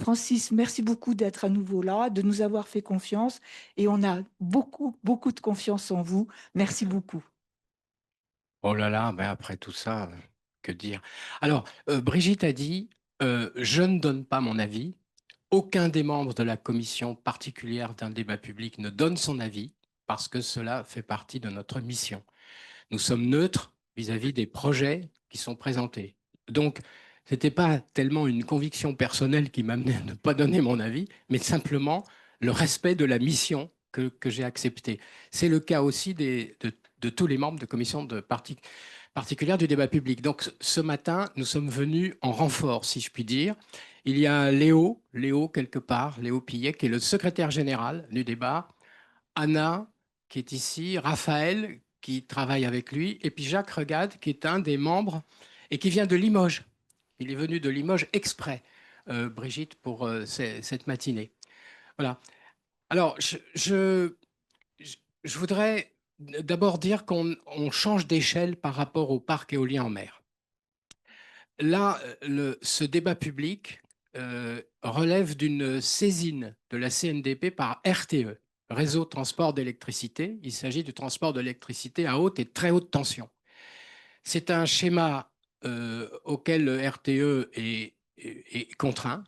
Francis, merci beaucoup d'être à nouveau là, de nous avoir fait confiance et on a beaucoup, beaucoup de confiance en vous. Merci beaucoup. Oh là là, ben après tout ça, que dire? Alors, Brigitte a dit, je ne donne pas mon avis. Aucun des membres de la commission particulière d'un débat public ne donne son avis parce que cela fait partie de notre mission. Nous sommes neutres vis-à-vis des projets qui sont présentés. Donc, ce n'était pas tellement une conviction personnelle qui m'amenait à ne pas donner mon avis, mais simplement le respect de la mission que j'ai acceptée. C'est le cas aussi de tous les membres de commission particulière du débat public. Donc, ce matin, nous sommes venus en renfort, si je puis dire. Il y a Léo quelque part, Léo Pillet, qui est le secrétaire général du débat, Anna, qui est ici, Raphaël, qui travaille avec lui, et puis Jacques Regade, qui est un des membres et qui vient de Limoges. Il est venu de Limoges exprès, Brigitte, pour cette matinée. Voilà. Alors, je voudrais d'abord dire qu'on change d'échelle par rapport au parc éolien en mer. Là, ce débat public relève d'une saisine de la CNDP par RTE, Réseau Transport d'électricité. Il s'agit du transport d'électricité à haute et très haute tension. C'est un schéma auquel le RTE est contraint,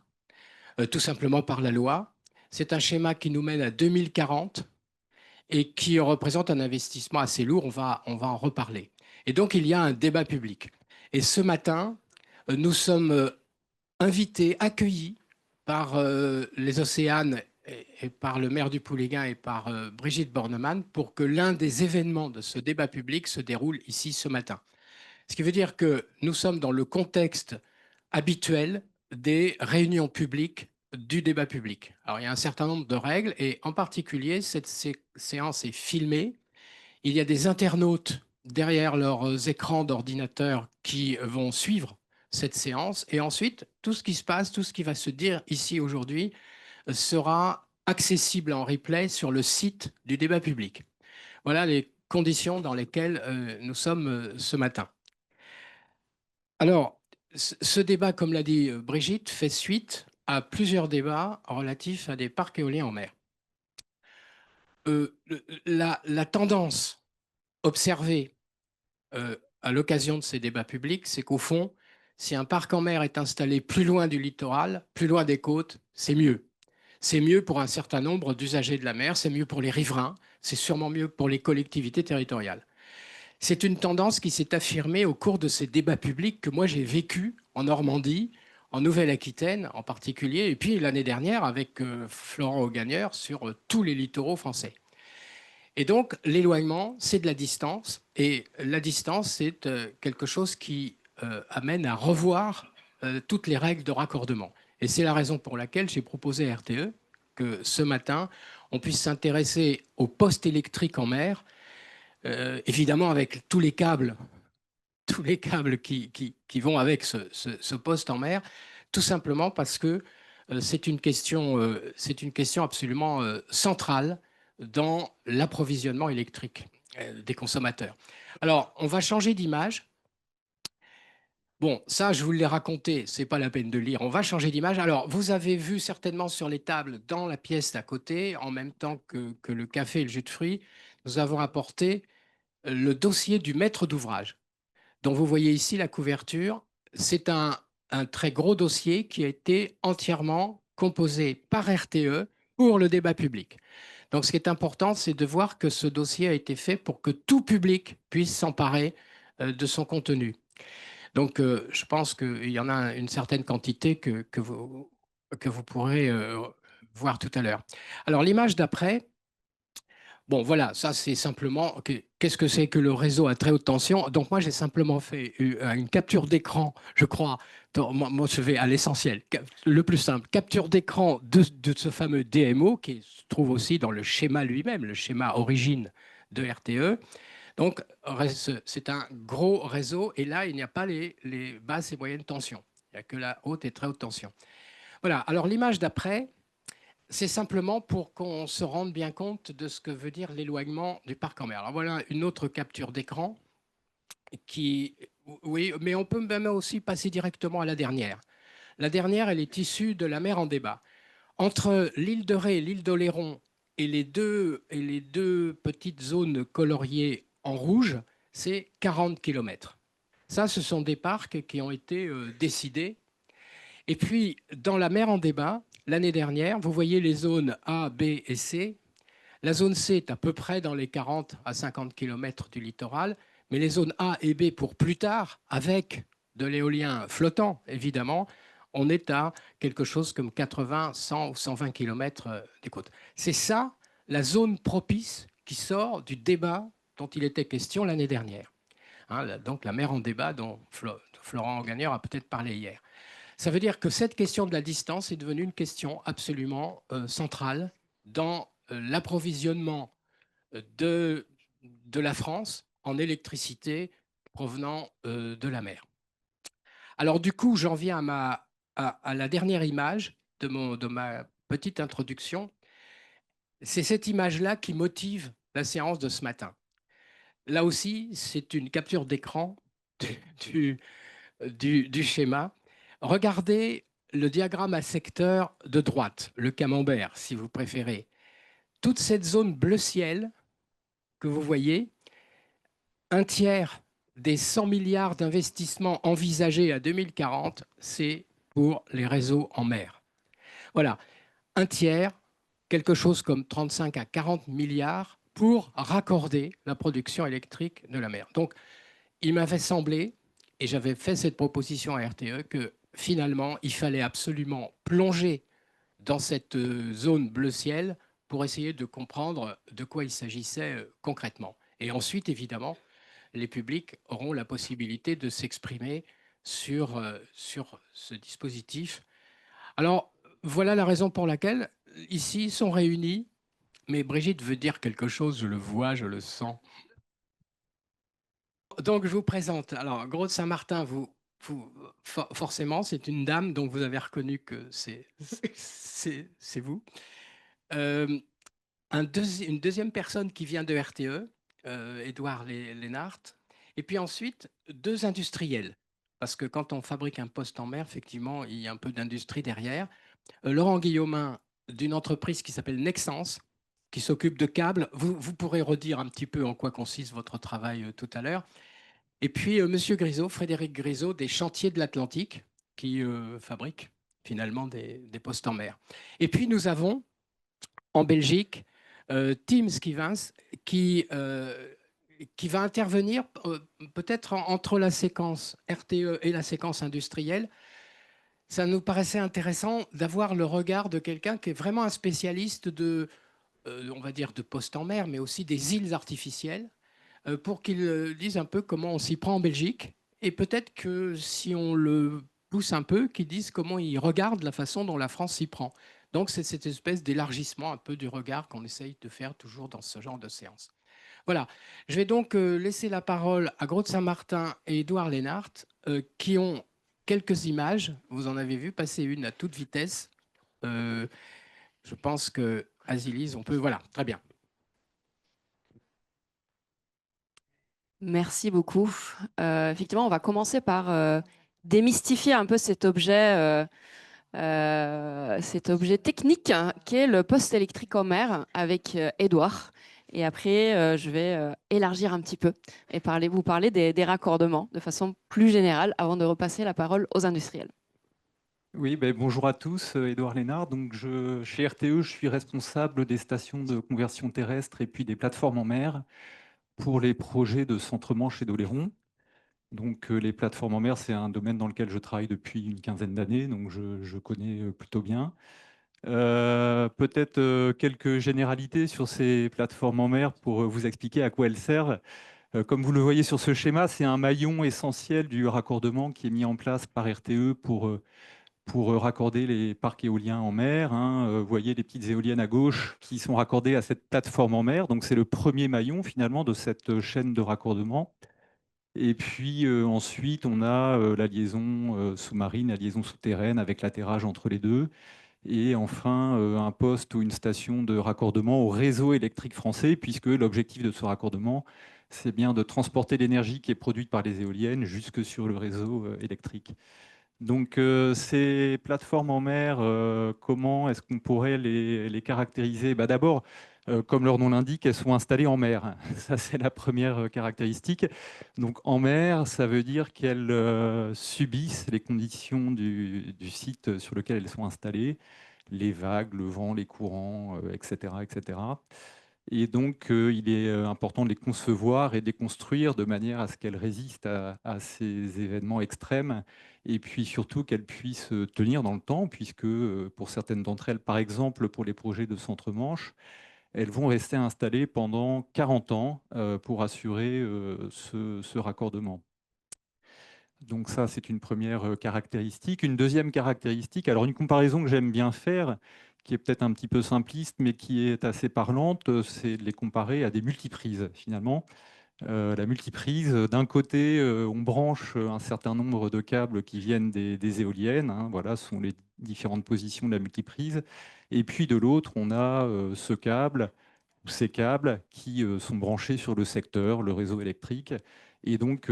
tout simplement par la loi. C'est un schéma qui nous mène à 2040 et qui représente un investissement assez lourd. On va en reparler. Et donc, il y a un débat public. Et ce matin, nous sommes invités, accueillis par les Océanes et par le maire du Pouléguin et par Brigitte Bornemann pour que l'un des événements de ce débat public se déroule ici ce matin. Ce qui veut dire que nous sommes dans le contexte habituel des réunions publiques du débat public. Alors il y a un certain nombre de règles et en particulier cette séance est filmée. Il y a des internautes derrière leurs écrans d'ordinateur qui vont suivre cette séance. Et ensuite, tout ce qui se passe, tout ce qui va se dire ici aujourd'hui sera accessible en replay sur le site du débat public. Voilà les conditions dans lesquelles nous sommes ce matin. Alors, ce débat, comme l'a dit Brigitte, fait suite à plusieurs débats relatifs à des parcs éoliens en mer. La tendance observée à l'occasion de ces débats publics, c'est qu'au fond, si un parc en mer est installé plus loin du littoral, plus loin des côtes, c'est mieux. C'est mieux pour un certain nombre d'usagers de la mer, c'est mieux pour les riverains, c'est sûrement mieux pour les collectivités territoriales. C'est une tendance qui s'est affirmée au cours de ces débats publics que moi j'ai vécu en Normandie, en Nouvelle-Aquitaine en particulier, et puis l'année dernière avec Florent Augagneur sur tous les littoraux français. Et donc, l'éloignement, c'est de la distance. Et la distance, c'est quelque chose qui amène à revoir toutes les règles de raccordement. Et c'est la raison pour laquelle j'ai proposé à RTE que ce matin, on puisse s'intéresser au poste électrique en mer, évidemment avec tous les câbles qui vont avec ce poste en mer, tout simplement parce que c'est une question absolument centrale dans l'approvisionnement électrique des consommateurs. Alors, on va changer d'image. Bon, ça, je vous l'ai raconté, c'est pas la peine de lire. On va changer d'image. Alors, vous avez vu certainement sur les tables dans la pièce d'à côté, en même temps que le café et le jus de fruits, nous avons apporté le dossier du maître d'ouvrage dont vous voyez ici la couverture. C'est un très gros dossier qui a été entièrement composé par RTE pour le débat public. Donc ce qui est important, c'est de voir que ce dossier a été fait pour que tout public puisse s'emparer de son contenu. Donc je pense qu'il y en a une certaine quantité que vous pourrez voir tout à l'heure. Alors l'image d'après, bon, voilà, ça c'est simplement, qu'est-ce que c'est que le réseau à très haute tension? Donc moi j'ai simplement fait une capture d'écran, je crois. Moi je vais à l'essentiel. Le plus simple, capture d'écran de ce fameux DMO qui se trouve aussi dans le schéma lui-même, le schéma origine de RTE. Donc c'est un gros réseau et là il n'y a pas les basses et moyennes tensions. Il n'y a que la haute et très haute tension. Voilà, alors l'image d'après, c'est simplement pour qu'on se rende bien compte de ce que veut dire l'éloignement du parc en mer. Alors voilà une autre capture d'écran qui, oui, mais on peut même aussi passer directement à la dernière. La dernière, elle est issue de la mer en débat. Entre l'île de Ré, l'île d'Oléron et les deux petites zones coloriées en rouge, c'est 40 km. Ça, ce sont des parcs qui ont été décidés. Et puis, dans la mer en débat, l'année dernière, vous voyez les zones A, B et C. La zone C est à peu près dans les 40 à 50 km du littoral, mais les zones A et B pour plus tard, avec de l'éolien flottant, évidemment, on est à quelque chose comme 80, 100 ou 120 km des côtes. C'est ça la zone propice qui sort du débat dont il était question l'année dernière. Hein, donc la mer en débat dont Florent Gagneur a peut-être parlé hier. Ça veut dire que cette question de la distance est devenue une question absolument centrale dans l'approvisionnement de la France en électricité provenant de la mer. Alors du coup, j'en viens à la dernière image de ma petite introduction. C'est cette image-là qui motive la séance de ce matin. Là aussi, c'est une capture d'écran du, du schéma. Regardez le diagramme à secteur de droite, le camembert, si vous préférez. Toute cette zone bleu ciel que vous voyez, un tiers des 100 milliards d'investissements envisagés à 2040, c'est pour les réseaux en mer. Voilà, un tiers, quelque chose comme 35 à 40 milliards pour raccorder la production électrique de la mer. Donc, il m'avait semblé, et j'avais fait cette proposition à RTE, que finalement, il fallait absolument plonger dans cette zone bleu ciel pour essayer de comprendre de quoi il s'agissait concrètement. Et ensuite, évidemment, les publics auront la possibilité de s'exprimer sur ce dispositif. Alors, voilà la raison pour laquelle ici sont réunis, mais Brigitte veut dire quelque chose, je le vois, je le sens. Donc, je vous présente. Alors, Gros de Saint-Martin, forcément, c'est une dame, donc vous avez reconnu que c'est vous. Euh, une deuxième personne qui vient de RTE, Édouard Lénart. Et puis ensuite, deux industriels. Parce que quand on fabrique un poste en mer, effectivement, il y a un peu d'industrie derrière. Laurent Guillaumin, d'une entreprise qui s'appelle Nexens, qui s'occupe de câbles. Vous pourrez redire un petit peu en quoi consiste votre travail tout à l'heure. Et puis, Monsieur Grisot, Frédéric Grisot, des Chantiers de l'Atlantique, qui fabrique finalement des postes en mer. Et puis, nous avons en Belgique Tim Skivens qui va intervenir peut-être entre la séquence RTE et la séquence industrielle. Ça nous paraissait intéressant d'avoir le regard de quelqu'un qui est vraiment un spécialiste de, on va dire, de postes en mer, mais aussi des îles artificielles, pour qu'il dise un peu comment on s'y prend en Belgique. Et peut-être que si on le pousse un peu, qu'il dise comment il regarde la façon dont la France s'y prend. Donc c'est cette espèce d'élargissement un peu du regard qu'on essaye de faire toujours dans ce genre de séance. Voilà, je vais donc laisser la parole à Gros de Saint-Martin et Édouard Lénart, qui ont quelques images. Vous en avez vu passer une à toute vitesse. Je pense que Azilise, on peut... Voilà, très bien. Merci beaucoup. Effectivement, on va commencer par démystifier un peu cet objet technique hein, qui est le poste électrique en mer avec Édouard. Et après, je vais élargir un petit peu et vous parler des raccordements de façon plus générale avant de repasser la parole aux industriels. Oui, bonjour à tous, Édouard Lénard. Donc chez RTE, je suis responsable des stations de conversion terrestre et puis des plateformes en mer pour les projets de Centre-Manche et d'Oléron. Donc les plateformes en mer, c'est un domaine dans lequel je travaille depuis une quinzaine d'années, donc je connais plutôt bien. Peut-être quelques généralités sur ces plateformes en mer pour vous expliquer à quoi elles servent. Comme vous le voyez sur ce schéma, c'est un maillon essentiel du raccordement qui est mis en place par RTE pour raccorder les parcs éoliens en mer. Hein. Vous voyez les petites éoliennes à gauche qui sont raccordées à cette plateforme en mer. Donc c'est le premier maillon finalement de cette chaîne de raccordement. Et puis ensuite, on a la liaison sous-marine, la liaison souterraine avec l'atterrage entre les deux. Et enfin, un poste ou une station de raccordement au réseau électrique français, puisque l'objectif de ce raccordement, c'est bien de transporter l'énergie qui est produite par les éoliennes jusque sur le réseau électrique. Donc, ces plateformes en mer, comment est-ce qu'on pourrait les caractériser? Bah, d'abord, comme leur nom l'indique, elles sont installées en mer. Ça, c'est la première caractéristique. Donc, en mer, ça veut dire qu'elles subissent les conditions du site sur lequel elles sont installées, les vagues, le vent, les courants, etc., etc. Et donc, il est important de les concevoir et de les construire de manière à ce qu'elles résistent à ces événements extrêmes et puis surtout qu'elles puissent tenir dans le temps, puisque pour certaines d'entre elles, par exemple pour les projets de Centre-Manche, elles vont rester installées pendant 40 ans pour assurer ce raccordement. Donc ça, c'est une première caractéristique. Une deuxième caractéristique, alors une comparaison que j'aime bien faire, qui est peut-être un petit peu simpliste, mais qui est assez parlante, c'est de les comparer à des multiprises, finalement. La multiprise, d'un côté, on branche un certain nombre de câbles qui viennent des éoliennes, hein, voilà, ce sont les différentes positions de la multiprise. Et puis de l'autre, on a ce câble, ces câbles qui sont branchés sur le secteur, le réseau électrique. Et donc,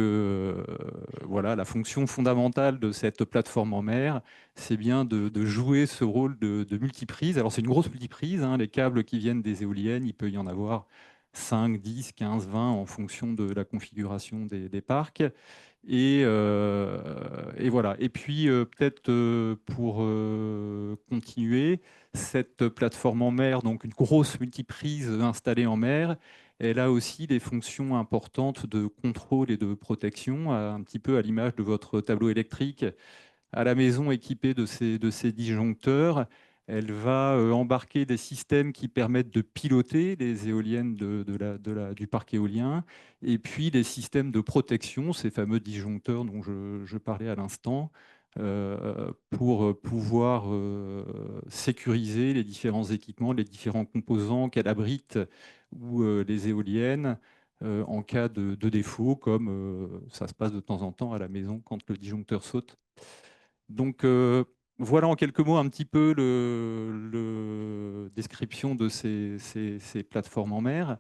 voilà, la fonction fondamentale de cette plateforme en mer, c'est bien de jouer ce rôle de multiprise. Alors, c'est une grosse multiprise, hein, les câbles qui viennent des éoliennes, il peut y en avoir 5, 10, 15, 20 en fonction de la configuration des parcs. Et voilà. Et puis, peut-être pour continuer, cette plateforme en mer, donc une grosse multiprise installée en mer, elle a aussi des fonctions importantes de contrôle et de protection, un petit peu à l'image de votre tableau électrique à la maison équipée de ces disjoncteurs. Elle va embarquer des systèmes qui permettent de piloter les éoliennes du parc éolien, et puis des systèmes de protection, ces fameux disjoncteurs dont je parlais à l'instant, pour pouvoir sécuriser les différents équipements, les différents composants qu'elle abrite ou les éoliennes en cas de défaut, comme ça se passe de temps en temps à la maison quand le disjoncteur saute. Donc voilà en quelques mots un petit peu le description de ces plateformes en mer.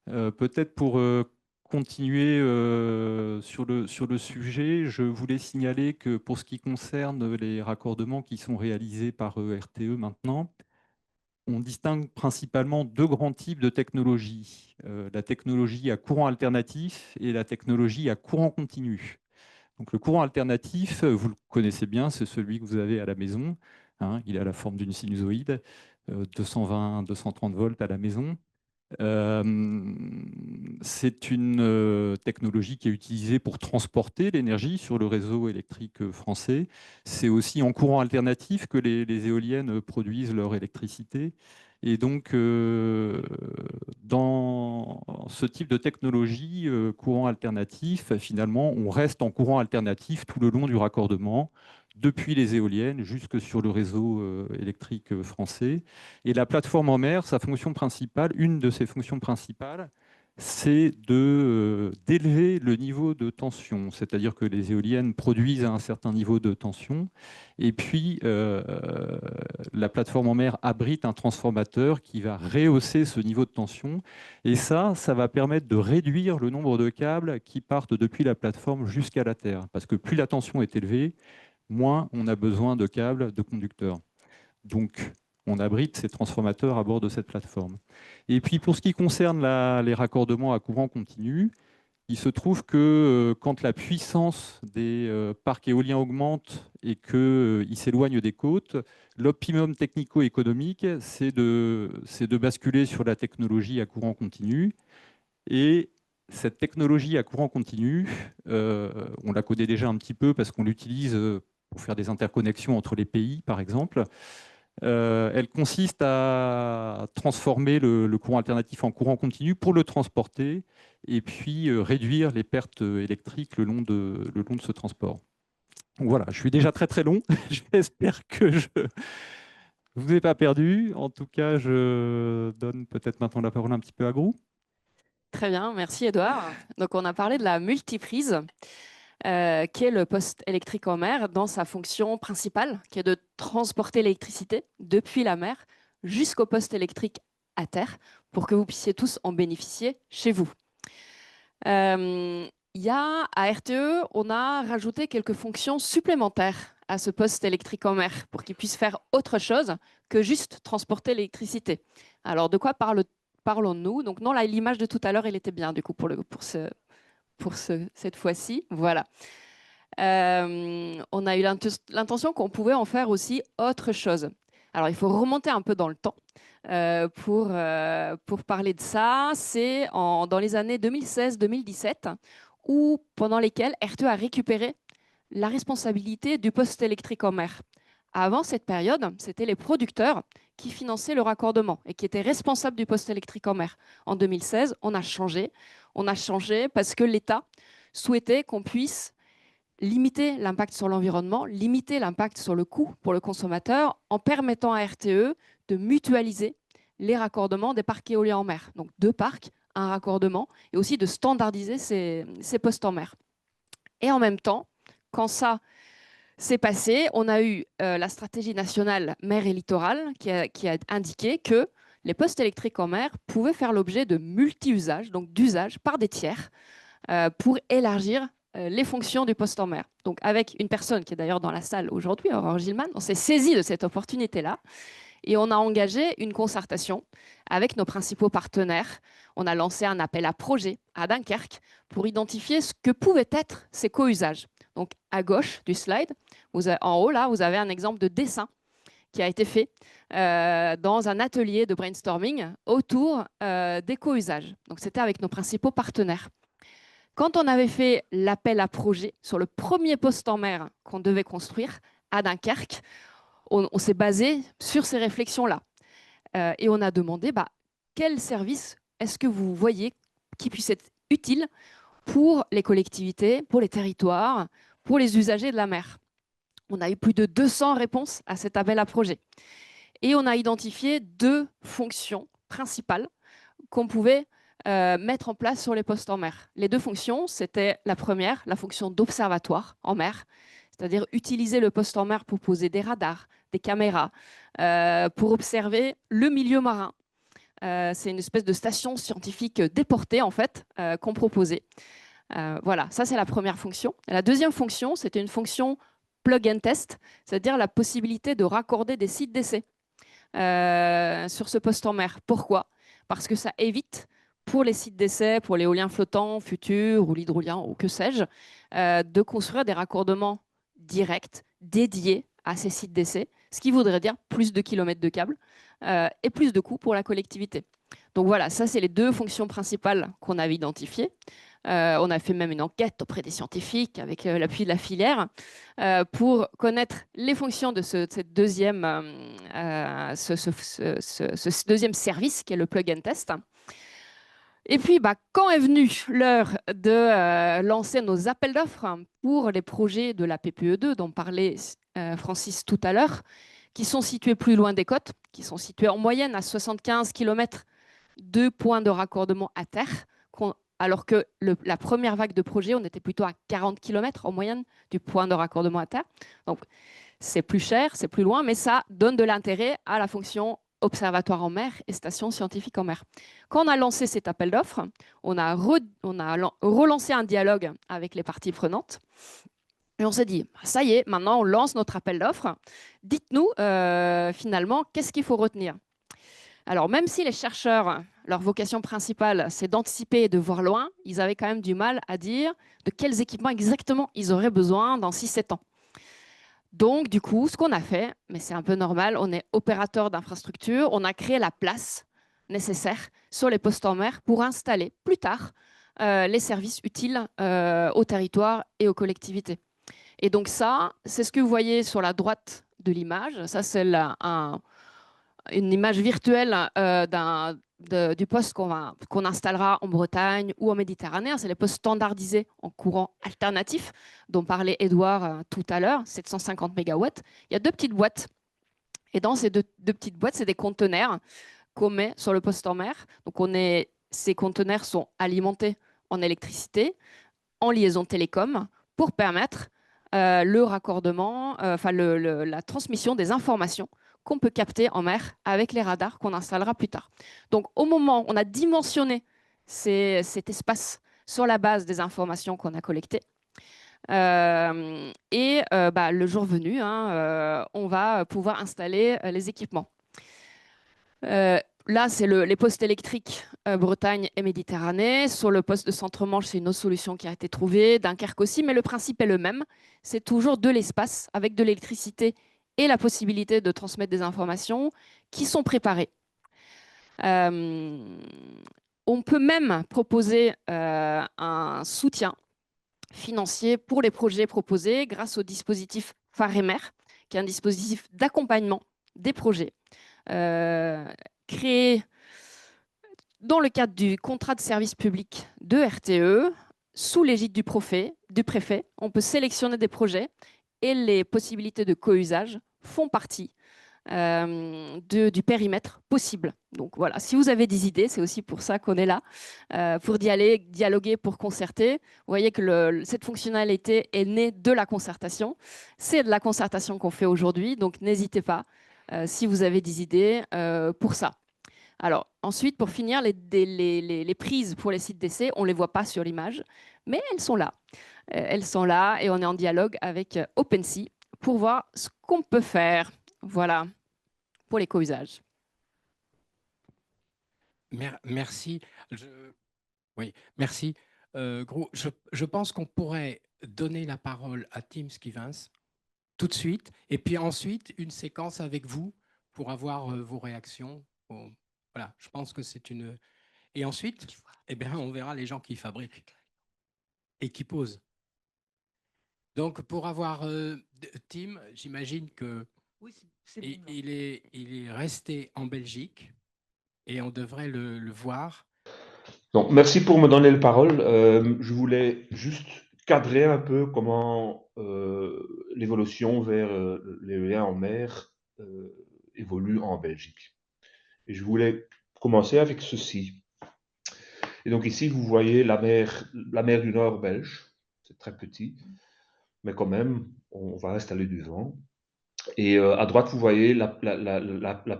Peut-être pour continuer sur le sujet, je voulais signaler que pour ce qui concerne les raccordements qui sont réalisés par RTE maintenant, on distingue principalement deux grands types de technologies. La technologie à courant alternatif et la technologie à courant continu. Donc le courant alternatif, vous le connaissez bien, c'est celui que vous avez à la maison, hein, il a la forme d'une sinusoïde, 220, 230 volts à la maison. C'est une technologie qui est utilisée pour transporter l'énergie sur le réseau électrique français. C'est aussi en courant alternatif que les éoliennes produisent leur électricité. Et donc, dans ce type de technologie, courant alternatif, finalement, on reste en courant alternatif tout le long du raccordement, depuis les éoliennes jusque sur le réseau électrique français. Et la plateforme en mer, sa fonction principale, une de ses fonctions principales, c'est d'élever le niveau de tension. C'est-à-dire que les éoliennes produisent à un certain niveau de tension. Et puis, la plateforme en mer abrite un transformateur qui va rehausser ce niveau de tension. Et ça va permettre de réduire le nombre de câbles qui partent depuis la plateforme jusqu'à la Terre. Parce que plus la tension est élevée, moins on a besoin de câbles, de conducteurs. Donc, on abrite ces transformateurs à bord de cette plateforme. Et puis, pour ce qui concerne les raccordements à courant continu, il se trouve que quand la puissance des parcs éoliens augmente et qu'ils s'éloignent des côtes, l'optimum technico-économique, c'est de basculer sur la technologie à courant continu. Et cette technologie à courant continu, on la connaît déjà un petit peu parce qu'on l'utilise pour faire des interconnexions entre les pays, par exemple. Elle consiste à transformer le courant alternatif en courant continu pour le transporter et puis réduire les pertes électriques le long de ce transport. Donc voilà, je suis déjà très très long. J'espère que je ne vous ai pas perdu. En tout cas, je donne peut-être maintenant la parole un petit peu à Grou. Très bien, merci Edouard. Donc on a parlé de la multiprise, qui est le poste électrique en mer dans sa fonction principale, qui est de transporter l'électricité depuis la mer jusqu'au poste électrique à terre, pour que vous puissiez tous en bénéficier chez vous. À RTE, on a rajouté quelques fonctions supplémentaires à ce poste électrique en mer pour qu'il puisse faire autre chose que juste transporter l'électricité. Alors, de quoi parlons-nous? Donc non, là, l'image de tout à l'heure, elle était bien du coup cette fois-ci. Voilà. On a eu l'intention qu'on pouvait en faire aussi autre chose. Alors, il faut remonter un peu dans le temps pour parler de ça. C'est dans les années 2016-2017, pendant lesquelles RTE a récupéré la responsabilité du poste électrique en mer. Avant cette période, c'était les producteurs qui finançaient le raccordement et qui étaient responsables du poste électrique en mer. En 2016, on a changé. On a changé parce que l'État souhaitait qu'on puisse limiter l'impact sur l'environnement, limiter l'impact sur le coût pour le consommateur en permettant à RTE de mutualiser les raccordements des parcs éoliens en mer. Donc 2 parcs, un raccordement, et aussi de standardiser ces postes en mer. Et en même temps, quand ça s'est passé, on a eu la stratégie nationale mer et littoral qui a indiqué que les postes électriques en mer pouvaient faire l'objet de multi-usages, donc d'usage par des tiers, pour élargir les fonctions du poste en mer. Donc avec une personne qui est d'ailleurs dans la salle aujourd'hui, Aurore Gilman, on s'est saisi de cette opportunité-là et on a engagé une concertation avec nos principaux partenaires. On a lancé un appel à projet à Dunkerque pour identifier ce que pouvaient être ces co-usages. Donc à gauche du slide, en haut là, vous avez un exemple de dessin qui a été fait dans un atelier de brainstorming autour des co-usages. Donc c'était avec nos principaux partenaires. Quand on avait fait l'appel à projet sur le premier poste en mer qu'on devait construire à Dunkerque, on s'est basé sur ces réflexions-là. Et on a demandé quel service est-ce que vous voyez qui puisse être utile pour les collectivités, pour les territoires, pour les usagers de la mer. On a eu plus de 200 réponses à cet appel à projet. Et on a identifié 2 fonctions principales qu'on pouvait mettre en place sur les postes en mer. Les 2 fonctions, c'était la première, la fonction d'observatoire en mer, c'est-à-dire utiliser le poste en mer pour poser des radars, des caméras, pour observer le milieu marin. C'est une espèce de station scientifique déportée, en fait, qu'on proposait. Voilà, ça c'est la première fonction. Et la deuxième fonction, c'était une fonction plug and test, c'est-à-dire la possibilité de raccorder des sites d'essai sur ce poste en mer. Pourquoi? Parce que ça évite pour les sites d'essai, pour l'éolien flottant futur ou l'hydrolien ou que sais-je, de construire des raccordements directs, dédiés à ces sites d'essai, ce qui voudrait dire plus de kilomètres de câbles et plus de coûts pour la collectivité. Donc voilà, ça c'est les 2 fonctions principales qu'on avait identifiées. On a fait même une enquête auprès des scientifiques avec l'appui de la filière pour connaître les fonctions de ce deuxième service qui est le plug and test. Et puis, quand est venue l'heure de lancer nos appels d'offres pour les projets de la PPE2 dont parlait Francis tout à l'heure, qui sont situés plus loin des côtes, qui sont situés en moyenne à 75 km de points de raccordement à terre, alors que la première vague de projets, on était plutôt à 40 km en moyenne du point de raccordement à terre. Donc, c'est plus cher, c'est plus loin, mais ça donne de l'intérêt à la fonction observatoire en mer et station scientifique en mer. Quand on a lancé cet appel d'offres, on a relancé un dialogue avec les parties prenantes. Et on s'est dit, ça y est, maintenant on lance notre appel d'offres. Dites-nous finalement, qu'est-ce qu'il faut retenir? Alors, même si les chercheurs, leur vocation principale, c'est d'anticiper et de voir loin, ils avaient quand même du mal à dire de quels équipements exactement ils auraient besoin dans 6-7 ans. Donc, du coup, ce qu'on a fait, mais c'est un peu normal, on est opérateur d'infrastructure, on a créé la place nécessaire sur les postes en mer pour installer plus tard les services utiles au territoire et aux collectivités. Et donc ça, c'est ce que vous voyez sur la droite de l'image. Ça, c'est une image virtuelle du poste qu'on installera en Bretagne ou en Méditerranée. C'est les postes standardisés en courant alternatif dont parlait Édouard tout à l'heure, 750 MW. Il y a 2 petites boîtes. Et dans ces deux petites boîtes, c'est des conteneurs qu'on met sur le poste en mer. Donc ces conteneurs sont alimentés en électricité, en liaison télécom, pour permettre le raccordement, la transmission des informations qu'on peut capter en mer avec les radars qu'on installera plus tard. Donc, au moment où on a dimensionné cet espace sur la base des informations qu'on a collectées, Le jour venu, on va pouvoir installer les équipements. Là, c'est les postes électriques Bretagne et Méditerranée. Sur le poste de Centre-Manche, c'est une autre solution qui a été trouvée, Dunkerque aussi, mais le principe est le même. C'est toujours de l'espace avec de l'électricité et la possibilité de transmettre des informations qui sont préparées. On peut même proposer un soutien financier pour les projets proposés grâce au dispositif Pharemer, qui est un dispositif d'accompagnement des projets créé dans le cadre du contrat de service public de RTE, sous l'égide du préfet. On peut sélectionner des projets et les possibilités de co-usage font partie du périmètre possible. Donc voilà, si vous avez des idées, c'est aussi pour ça qu'on est là, pour dialoguer, pour concerter. Vous voyez que cette fonctionnalité est née de la concertation. C'est de la concertation qu'on fait aujourd'hui, donc n'hésitez pas si vous avez des idées pour ça. Alors ensuite, pour finir, les prises pour les sites d'essai, on ne les voit pas sur l'image, mais elles sont là. Elles sont là et on est en dialogue avec OpenSea pour voir ce qu'on peut faire. Voilà, pour les co-usages. Merci. Oui, merci. Gros, je pense qu'on pourrait donner la parole à Tim Skivens tout de suite, et puis ensuite une séquence avec vous pour avoir vos réactions. Voilà, je pense que c'est une... Et ensuite, eh bien, on verra les gens qui fabriquent et qui posent. Donc, pour avoir Tim, j'imagine que Oui, il est resté en Belgique et on devrait le voir. Donc, merci pour me donner la parole. Je voulais juste cadrer un peu comment l'évolution vers l'éolien en mer évolue en Belgique. Et je voulais commencer avec ceci. Et donc ici, vous voyez la mer du Nord belge. C'est très petit, mais quand même, on va installer du vent. Et à droite, vous voyez la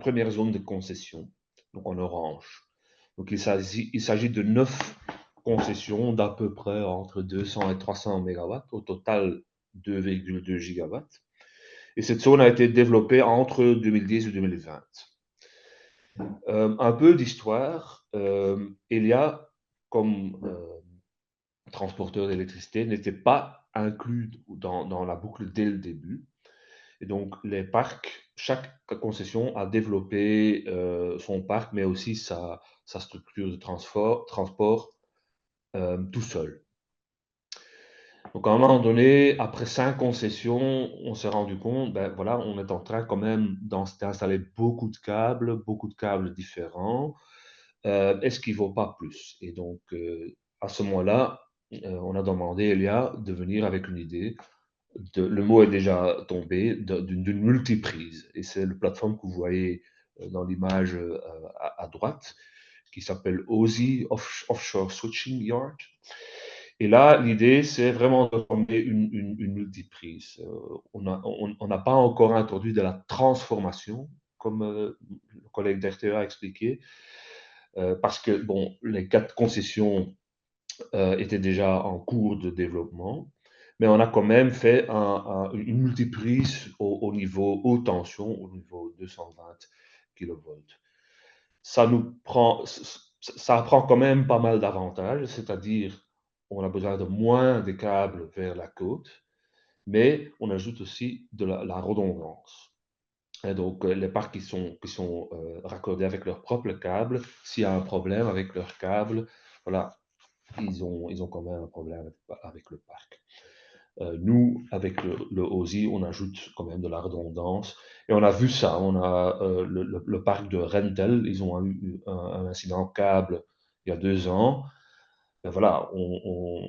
première zone de concession, donc en orange. Donc il s'agit de 9 concessions d'à peu près entre 200 et 300 MW, au total 2,2 gigawatts. Et cette zone a été développée entre 2010 et 2020. Un peu d'histoire. Elia, comme transporteur d'électricité, n'était pas inclus dans la boucle dès le début. Et donc, les parcs, chaque concession a développé son parc, mais aussi sa structure de transport tout seul. Donc, à un moment donné, après 5 concessions, on s'est rendu compte, ben voilà, on est en train quand même d'installer beaucoup de câbles différents. Est-ce qu'il ne vaut pas plus? Et donc, à ce moment-là, on a demandé à Elia de venir avec une idée. Le mot est déjà tombé, d'une multiprise. Et c'est la plateforme que vous voyez dans l'image à droite, qui s'appelle OSI, Offshore Switching Yard. Et là, l'idée, c'est vraiment de former une multiprise. On n'a pas encore introduit de la transformation, comme le collègue d'RTE a expliqué, parce que bon, les 4 concessions étaient déjà en cours de développement, mais on a quand même fait une multiprise au niveau haute tension, au niveau 220 kV. Ça prend quand même pas mal d'avantages, c'est-à-dire on a besoin de moins de câbles vers la côte, mais on ajoute aussi de la redondance. Et donc, les parcs qui sont raccordés avec leurs propres câbles, s'il y a un problème avec leurs câbles, voilà, ils ont quand même un problème avec le parc. Nous, avec le OSI, on ajoute quand même de la redondance. Et on a vu ça. On a le parc de Rentel, ils ont eu un incident câble il y a 2 ans. Et voilà, on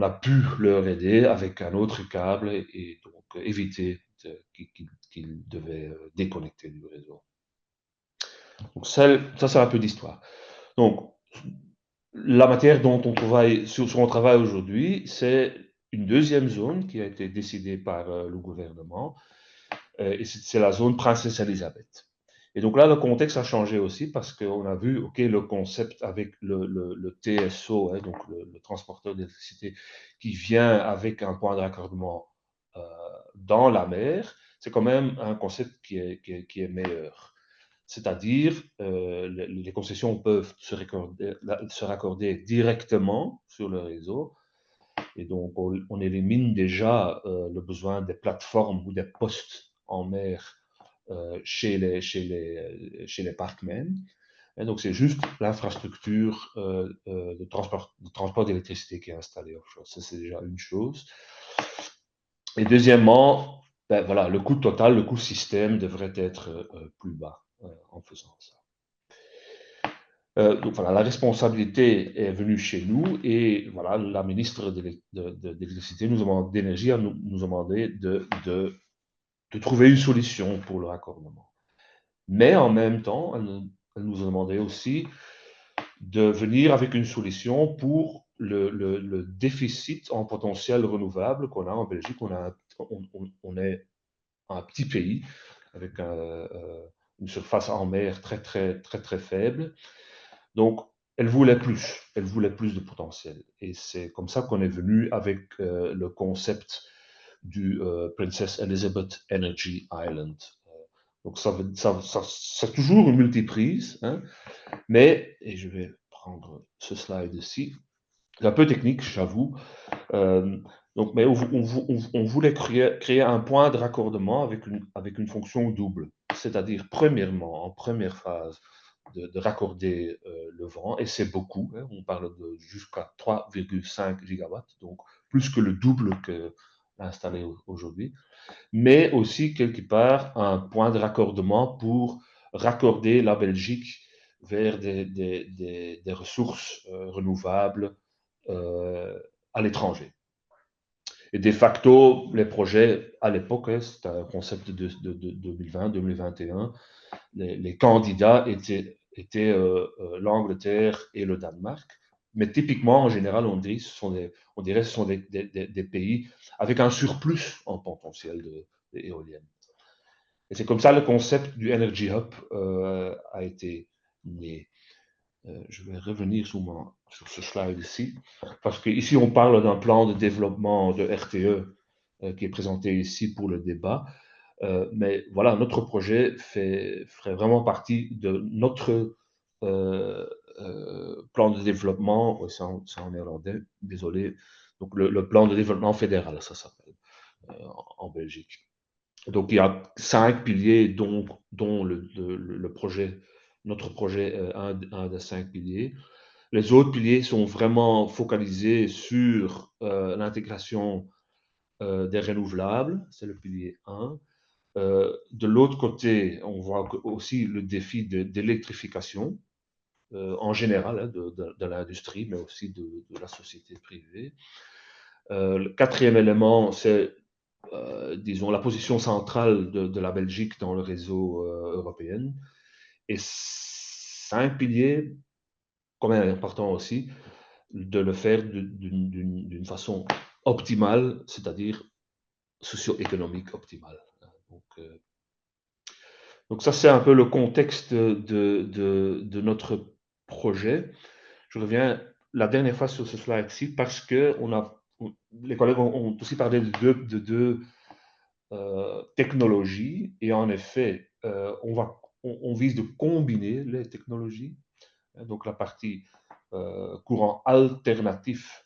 a pu leur aider avec un autre câble et donc éviter qu'ils devaient déconnecter du réseau. Donc ça c'est un peu d'histoire. Donc, la matière dont on travaille aujourd'hui, c'est une deuxième zone qui a été décidée par le gouvernement, et c'est la zone Princesse Elisabeth. Et donc là, le contexte a changé aussi parce qu'on a vu, OK, le concept avec le TSO, hein, donc le transporteur d'électricité, qui vient avec un point de raccordement dans la mer, c'est quand même un concept qui est meilleur. C'est-à-dire, les concessions peuvent se raccorder directement sur le réseau, et donc on élimine déjà le besoin des plateformes ou des postes en mer chez les parkmen. Et donc c'est juste l'infrastructure de transport d'électricité qui est installée offshore. Ça, c'est déjà une chose. Et deuxièmement, ben voilà, le coût total, le coût système devrait être plus bas en faisant ça. Donc voilà, la responsabilité est venue chez nous et voilà, la ministre de l'électricité, d'énergie, nous a demandé de trouver une solution pour le raccordement. Mais en même temps, elle nous a demandé aussi de venir avec une solution pour le déficit en potentiel renouvelable qu'on a en Belgique. On est un petit pays avec une surface en mer très, très, très, très faible. Donc, elle voulait plus de potentiel. Et c'est comme ça qu'on est venu avec le concept du Princess Elizabeth Energy Island. Donc, c'est toujours une multiprise, hein, mais, et je vais prendre ce slide ici, c'est un peu technique, j'avoue. Donc, mais on voulait créer un point de raccordement avec une fonction double. C'est-à-dire, premièrement, en première phase, de raccorder le vent, et c'est beaucoup, hein, on parle de jusqu'à 3,5 gigawatts, donc plus que le double que installé aujourd'hui, mais aussi quelque part un point de raccordement pour raccorder la Belgique vers des ressources renouvelables à l'étranger. Et de facto, les projets à l'époque, hein, c'était un concept de 2020-2021, les candidats étaient l'Angleterre et le Danemark. Mais typiquement, en général, on dirait que ce sont des pays avec un surplus en potentiel d'éoliennes. Et c'est comme ça le concept du Energy Hub a été né. Je vais revenir sur ce slide ici, parce qu'ici on parle d'un plan de développement de RTE qui est présenté ici pour le débat. Mais voilà, notre projet ferait vraiment partie de notre plan de développement, c'est en néerlandais, désolé, donc le plan de développement fédéral, ça s'appelle, en Belgique. Donc il y a 5 piliers, dont le projet, notre projet, un des 5 piliers. Les autres piliers sont vraiment focalisés sur l'intégration des renouvelables, c'est le pilier 1. De l'autre côté, on voit aussi le défi d'électrification en général, hein, de l'industrie, mais aussi de la société privée. Le quatrième élément, c'est, disons, la position centrale de la Belgique dans le réseau européen. Et 5 piliers, quand même important aussi, de le faire d'une façon optimale, c'est-à-dire socio-économique optimale. Donc ça, c'est un peu le contexte de notre projet. Je reviens la dernière fois sur ce slide-ci parce que les collègues ont aussi parlé de deux technologies et en effet, on vise de combiner les technologies. Donc la partie courant alternatif,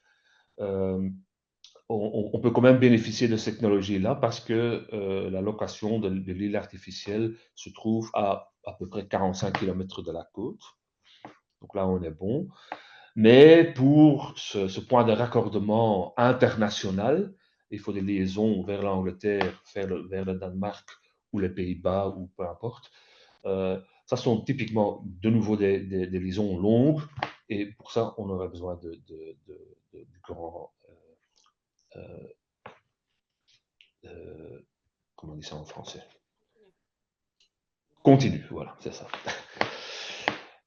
on peut quand même bénéficier de cette technologie-là parce que la location de l'île artificielle se trouve à peu près 45 km de la côte. Donc là, on est bon. Mais pour ce point de raccordement international, il faut des liaisons vers l'Angleterre, vers le Danemark ou les Pays-Bas ou peu importe. Ça sont typiquement de nouveau des liaisons longues et pour ça, on aurait besoin du grand comment on dit ça en français? Continu, voilà, c'est ça.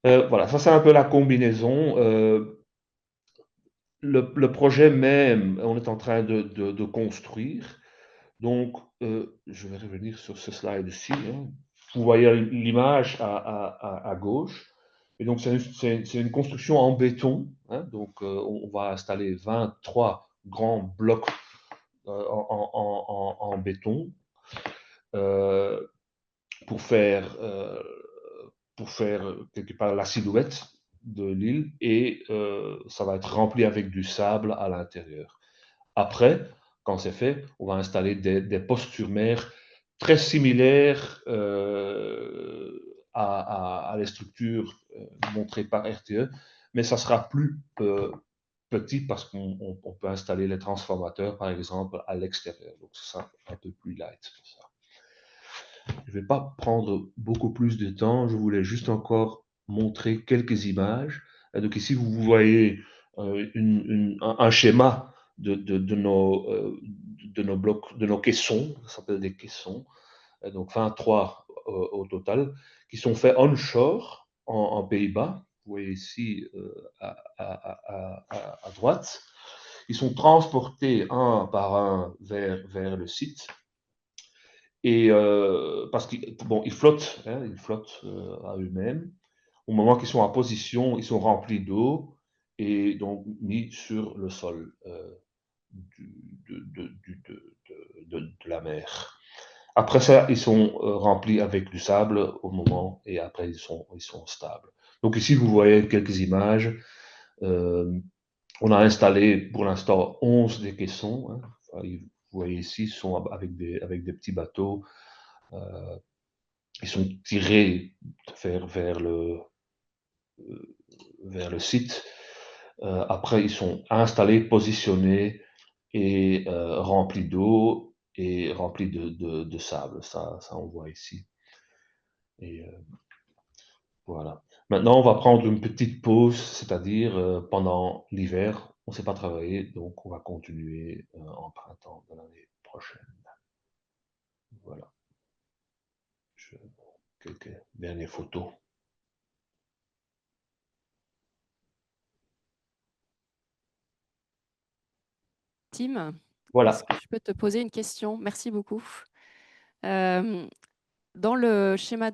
Voilà, ça c'est un peu la combinaison. Le projet même, on est en train de construire. Donc, je vais revenir sur ce slide ici. Hein. vous voyez l'image à gauche. Et donc, c'est une construction en béton. Hein, donc, on va installer 23 grands blocs en béton euh, pour faire, quelque part la silhouette de l'île et ça va être rempli avec du sable à l'intérieur. Après, quand c'est fait, on va installer des postes sur mer très similaires à les structures montrées par RTE, mais ça sera plus petit parce qu'on peut installer les transformateurs, par exemple, à l'extérieur. Donc, ça sera un peu plus light pour ça. Je ne vais pas prendre beaucoup plus de temps. Je voulais juste encore montrer quelques images. Et donc ici, vous voyez un schéma de nos blocs, de nos caissons. Ça s'appelle des caissons. Et donc 23 au total, qui sont faits onshore en Pays-Bas. Vous voyez ici à droite. Ils sont transportés un par un vers le site. Et parce qu'ils ils flottent, hein, ils flottent à eux-mêmes. Au moment qu'ils sont en position, ils sont remplis d'eau et donc mis sur le sol de la mer. Après ça, ils sont remplis avec du sable au moment et après ils sont stables. Donc ici, vous voyez quelques images. On a installé pour l'instant 11 des caissons. Hein. Enfin, vous voyez ici, ils sont avec des petits bateaux. Ils sont tirés vers le site. Après, ils sont installés, positionnés et remplis d'eau et remplis de sable. Ça, on voit ici. Et voilà. Maintenant, on va prendre une petite pause, c'est-à-dire pendant l'hiver, on ne sait pas travailler, donc on va continuer en printemps de l'année prochaine. Voilà. Quelques dernières photos. Tim, Voilà. est-ce que je peux te poser une question? Merci beaucoup. Dans le schéma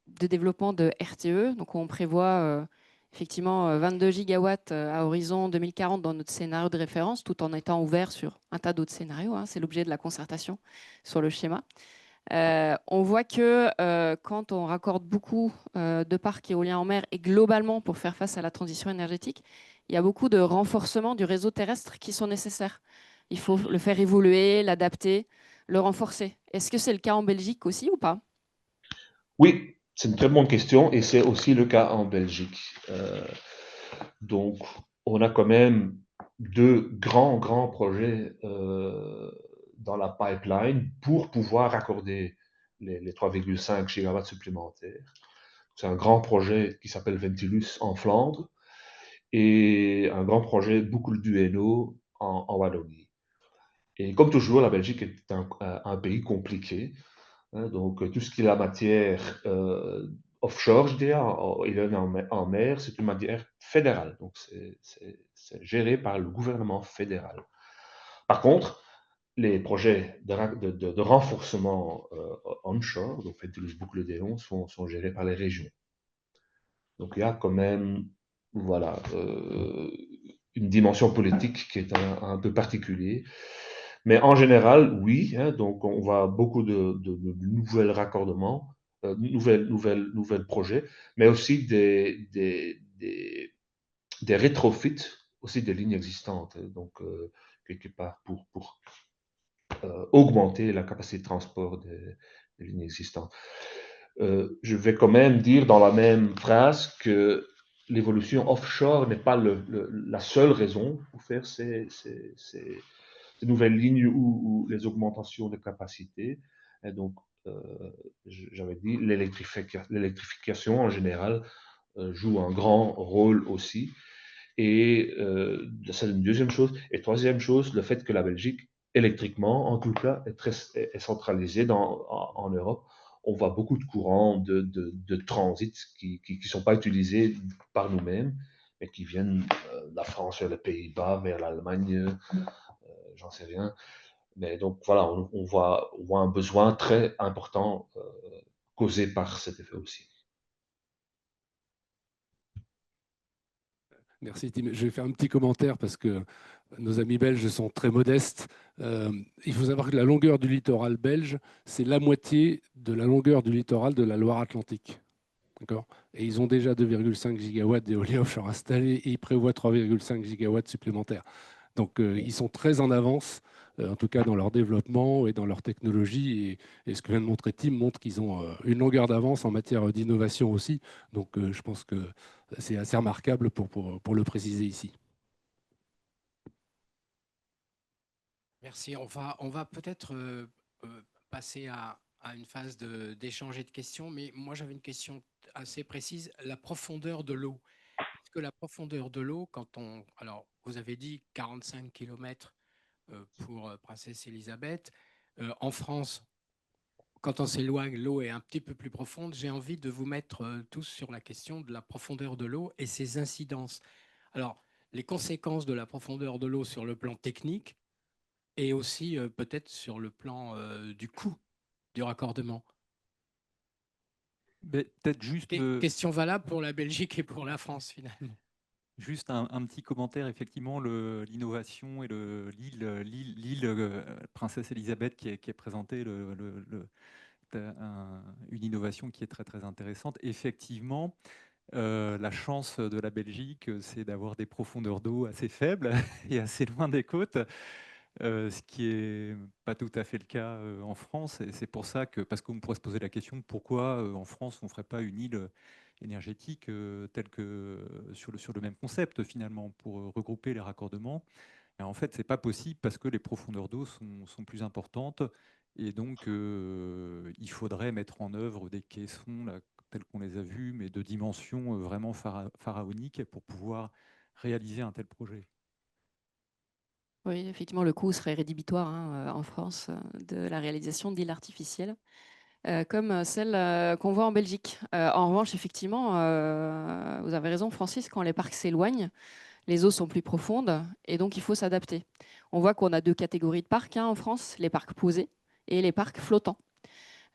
de développement de RTE, donc on prévoit effectivement 22 gigawatts à horizon 2040 dans notre scénario de référence, tout en étant ouvert sur un tas d'autres scénarios. Hein, c'est l'objet de la concertation sur le schéma. On voit que quand on raccorde beaucoup de parcs éoliens en mer et globalement pour faire face à la transition énergétique, il y a beaucoup de renforcements du réseau terrestre qui sont nécessaires. Il faut le faire évoluer, l'adapter, le renforcer. Est-ce que c'est le cas en Belgique aussi ou pas? Oui, c'est une très bonne question et c'est aussi le cas en Belgique. Donc, on a quand même deux grands projets dans la pipeline pour pouvoir accorder les 3,5 gigawatts supplémentaires. C'est un grand projet qui s'appelle Ventilus en Flandre et un grand projet Boucle du Hainaut en Wallonie. Et comme toujours, la Belgique est un pays compliqué. Hein, donc, tout ce qui est la matière offshore, je dirais, en mer, c'est une matière fédérale. Donc, c'est géré par le gouvernement fédéral. Par contre, les projets de renforcement onshore, donc Ventilus Boucle des Hainaut, sont gérés par les régions. Donc, il y a quand même, voilà, une dimension politique qui est un peu particulière. Mais en général, oui. Hein, donc, on voit beaucoup de nouvelles raccordements, nouvelles projets, mais aussi des rétrofits, aussi des lignes existantes. Donc, quelque part, pour augmenter la capacité de transport des lignes existantes. Je vais quand même dire dans la même phrase que l'évolution offshore n'est pas la seule raison pour faire ces nouvelles lignes ou les augmentations de capacité. Et donc, j'avais dit, l'électrification en général joue un grand rôle aussi. Et c'est une deuxième chose. Et troisième chose, le fait que la Belgique, électriquement, en tout cas, est centralisée en Europe. On voit beaucoup de courants de transit qui ne sont pas utilisés par nous-mêmes, mais qui viennent de la France vers les Pays-Bas, vers l'Allemagne, j'en sais rien. Mais donc voilà, on voit un besoin très important causés par cet effet aussi. Merci Tim. Je vais faire un petit commentaire parce que nos amis belges sont très modestes. Il faut savoir que la longueur du littoral belge, c'est la moitié de la longueur du littoral de la Loire-Atlantique. D'accord ? Et ils ont déjà 2,5 gigawatts d'éolien offshore installés et ils prévoient 3,5 gigawatts supplémentaires. Donc ils sont très en avance, en tout cas dans leur développement et dans leur technologie. Et ce que vient de montrer Tim montre qu'ils ont une longueur d'avance en matière d'innovation aussi. Donc je pense que c'est assez remarquable pour le préciser ici. Merci. On va peut-être passer à une phase d'échange et de questions, mais moi j'avais une question assez précise. La profondeur de l'eau. Est-ce que la profondeur de l'eau, quand on... Alors, vous avez dit 45 km pour Princesse Elisabeth. En France, quand on s'éloigne, l'eau est un petit peu plus profonde. J'ai envie de vous mettre tous sur la question de la profondeur de l'eau et ses incidences. Alors, les conséquences de la profondeur de l'eau sur le plan technique et aussi peut-être sur le plan du coût du raccordement. Peut-être juste, Question valable pour la Belgique et pour la France, finalement. juste un petit commentaire. Effectivement, l'innovation et l'île Princesse Elisabeth qui est présentée, une innovation qui est très très intéressante. Effectivement, la chance de la Belgique, c'est d'avoir des profondeurs d'eau assez faibles et assez loin des côtes, ce qui n'est pas tout à fait le cas en France. Et c'est pour ça que, parce qu'on pourrait se poser la question, pourquoi en France on ne ferait pas une île énergétique telle que sur le même concept finalement, pour regrouper les raccordements. Et en fait, ce n'est pas possible parce que les profondeurs d'eau sont plus importantes. Et donc, il faudrait mettre en œuvre des caissons là, tels qu'on les a vus, mais de dimensions vraiment pharaoniques pour pouvoir réaliser un tel projet. Oui, effectivement, le coût serait rédhibitoire en France de la réalisation d'îles artificielles, comme celle qu'on voit en Belgique. En revanche, effectivement, vous avez raison, Francis, quand les parcs s'éloignent, les eaux sont plus profondes et donc il faut s'adapter. On voit qu'on a deux catégories de parcs en France, les parcs posés et les parcs flottants.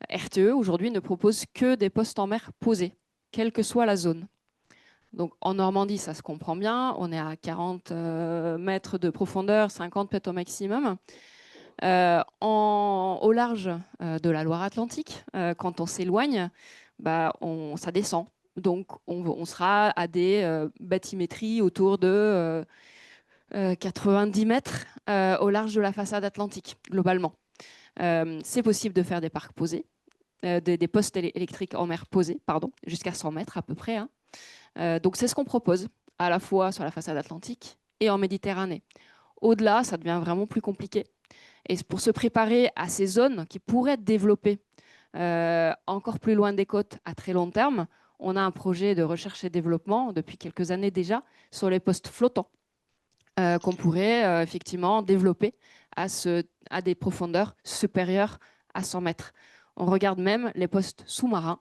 RTE, aujourd'hui, ne propose que des postes en mer posés, quelle que soit la zone. Donc en Normandie, ça se comprend bien, on est à 40 mètres de profondeur, 50 mètres au maximum. Au large de la Loire-Atlantique, quand on s'éloigne, ça descend. Donc on sera à des bathymétries autour de 90 mètres au large de la façade atlantique, globalement. C'est possible de faire des parcs posés, des postes électriques en mer posés, jusqu'à 100 mètres à peu près. Donc c'est ce qu'on propose, à la fois sur la façade atlantique et en Méditerranée. Au-delà, ça devient vraiment plus compliqué. Et pour se préparer à ces zones qui pourraient être développées encore plus loin des côtes à très long terme, on a un projet de recherche et développement depuis quelques années déjà sur les postes flottants qu'on pourrait effectivement développer à des profondeurs supérieures à 100 mètres. On regarde même les postes sous-marins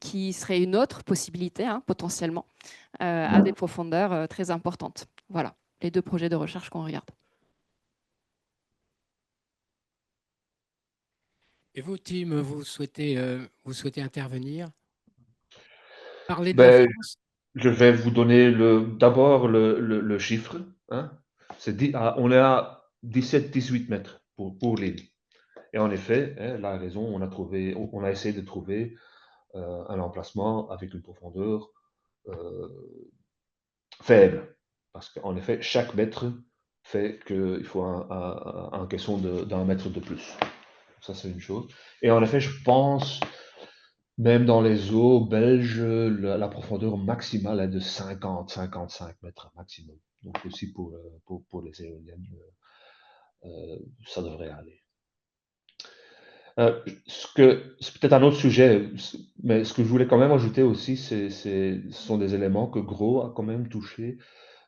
qui serait une autre possibilité potentiellement à des profondeurs très importantes. Voilà, les deux projets de recherche qu'on regarde. Et vous, Tim, vous souhaitez intervenir? Parler de la Ben, France? je vais vous donner d'abord le chiffre. Hein. On est à 17-18 mètres pour l'île. Et en effet, hein, la raison, on a essayé de trouver un emplacement avec une profondeur faible. Parce qu'en effet, chaque mètre fait qu'il faut un caisson d'un mètre de plus. Ça, c'est une chose. Et en effet, je pense, même dans les eaux belges, la profondeur maximale est de 50-55 mètres maximum. Donc aussi pour les éoliennes, ça devrait aller. C'est peut-être un autre sujet, mais ce que je voulais quand même ajouter aussi, ce sont des éléments que Gros a quand même touché.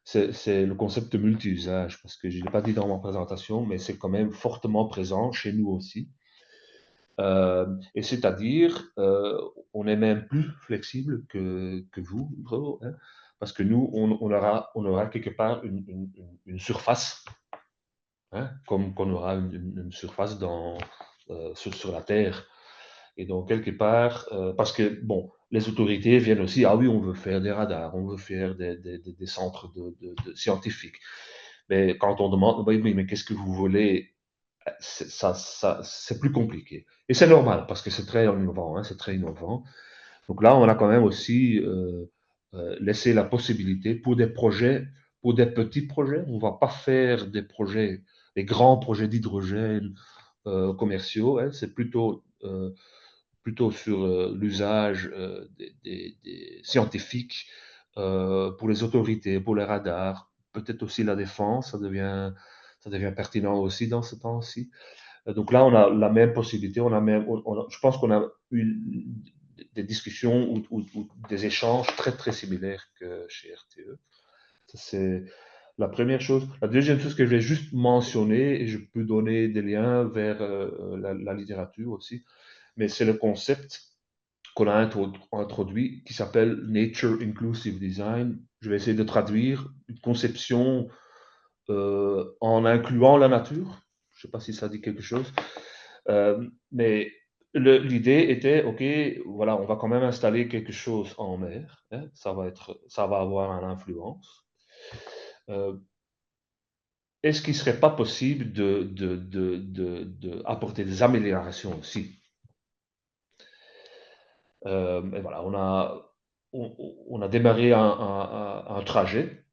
C'est le concept de multi-usage, parce que je ne l'ai pas dit dans ma présentation, mais c'est quand même fortement présent chez nous aussi. Et c'est-à-dire, on est même plus flexible que vous, Gros, hein, parce que nous, on aura quelque part une surface, hein, comme qu'on aura une surface sur la Terre. Et donc, quelque part, parce que, bon, les autorités viennent aussi, ah oui, on veut faire des radars, on veut faire des centres scientifiques. Mais quand on demande, oui, mais qu'est-ce que vous voulez? C'est plus compliqué. Et c'est normal, parce que c'est très innovant, hein, c'est très innovant. Donc là, on a quand même aussi laissé la possibilité pour des projets, pour des petits projets. On ne va pas faire des projets, des grands projets d'hydrogène commerciaux. Hein, c'est plutôt sur l'usage des scientifiques pour les autorités, pour les radars, peut-être aussi la défense, ça devient pertinent aussi dans ce temps-ci. Donc là, on a la même possibilité, je pense qu'on a eu des discussions ou des échanges très, très similaires que chez RTE. Ça, c'est la première chose. La deuxième chose que je vais juste mentionner, et je peux donner des liens vers la littérature aussi, mais c'est le concept qu'on a introduit qui s'appelle Nature Inclusive Design. Je vais essayer de traduire une conception en incluant la nature. Je ne sais pas si ça dit quelque chose. Mais l'idée était, OK, voilà, on va quand même installer quelque chose en mer. Hein, ça va avoir une influence. Est-ce qu'il ne serait pas possible d'apporter des améliorations aussi? Et voilà, on a démarré un trajet,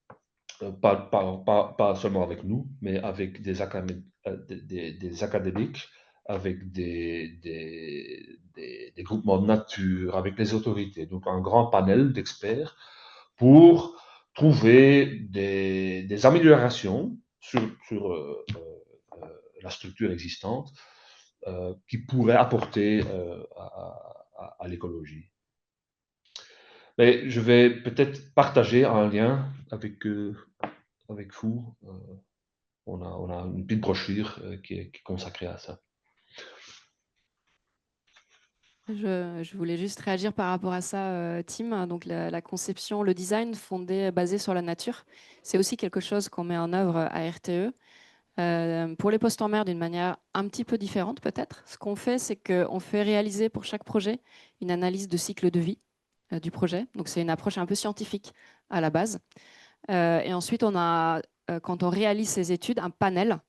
pas seulement avec nous, mais avec des académiques, avec des groupements de nature, avec les autorités. Donc un grand panel d'experts pour trouver des améliorations sur la structure existante qui pourraient apporter à l'écologie. Mais je vais peut-être partager un lien avec vous. On a une petite brochure qui est consacrée à ça. Je voulais juste réagir par rapport à ça, Tim. Donc, la conception, le design basé sur la nature, c'est aussi quelque chose qu'on met en œuvre à RTE. Pour les postes en mer, d'une manière un petit peu différente peut-être. Ce qu'on fait, c'est qu'on fait réaliser pour chaque projet une analyse de cycle de vie du projet. Donc, c'est une approche un peu scientifique à la base. Et ensuite, quand on réalise ces études, un panel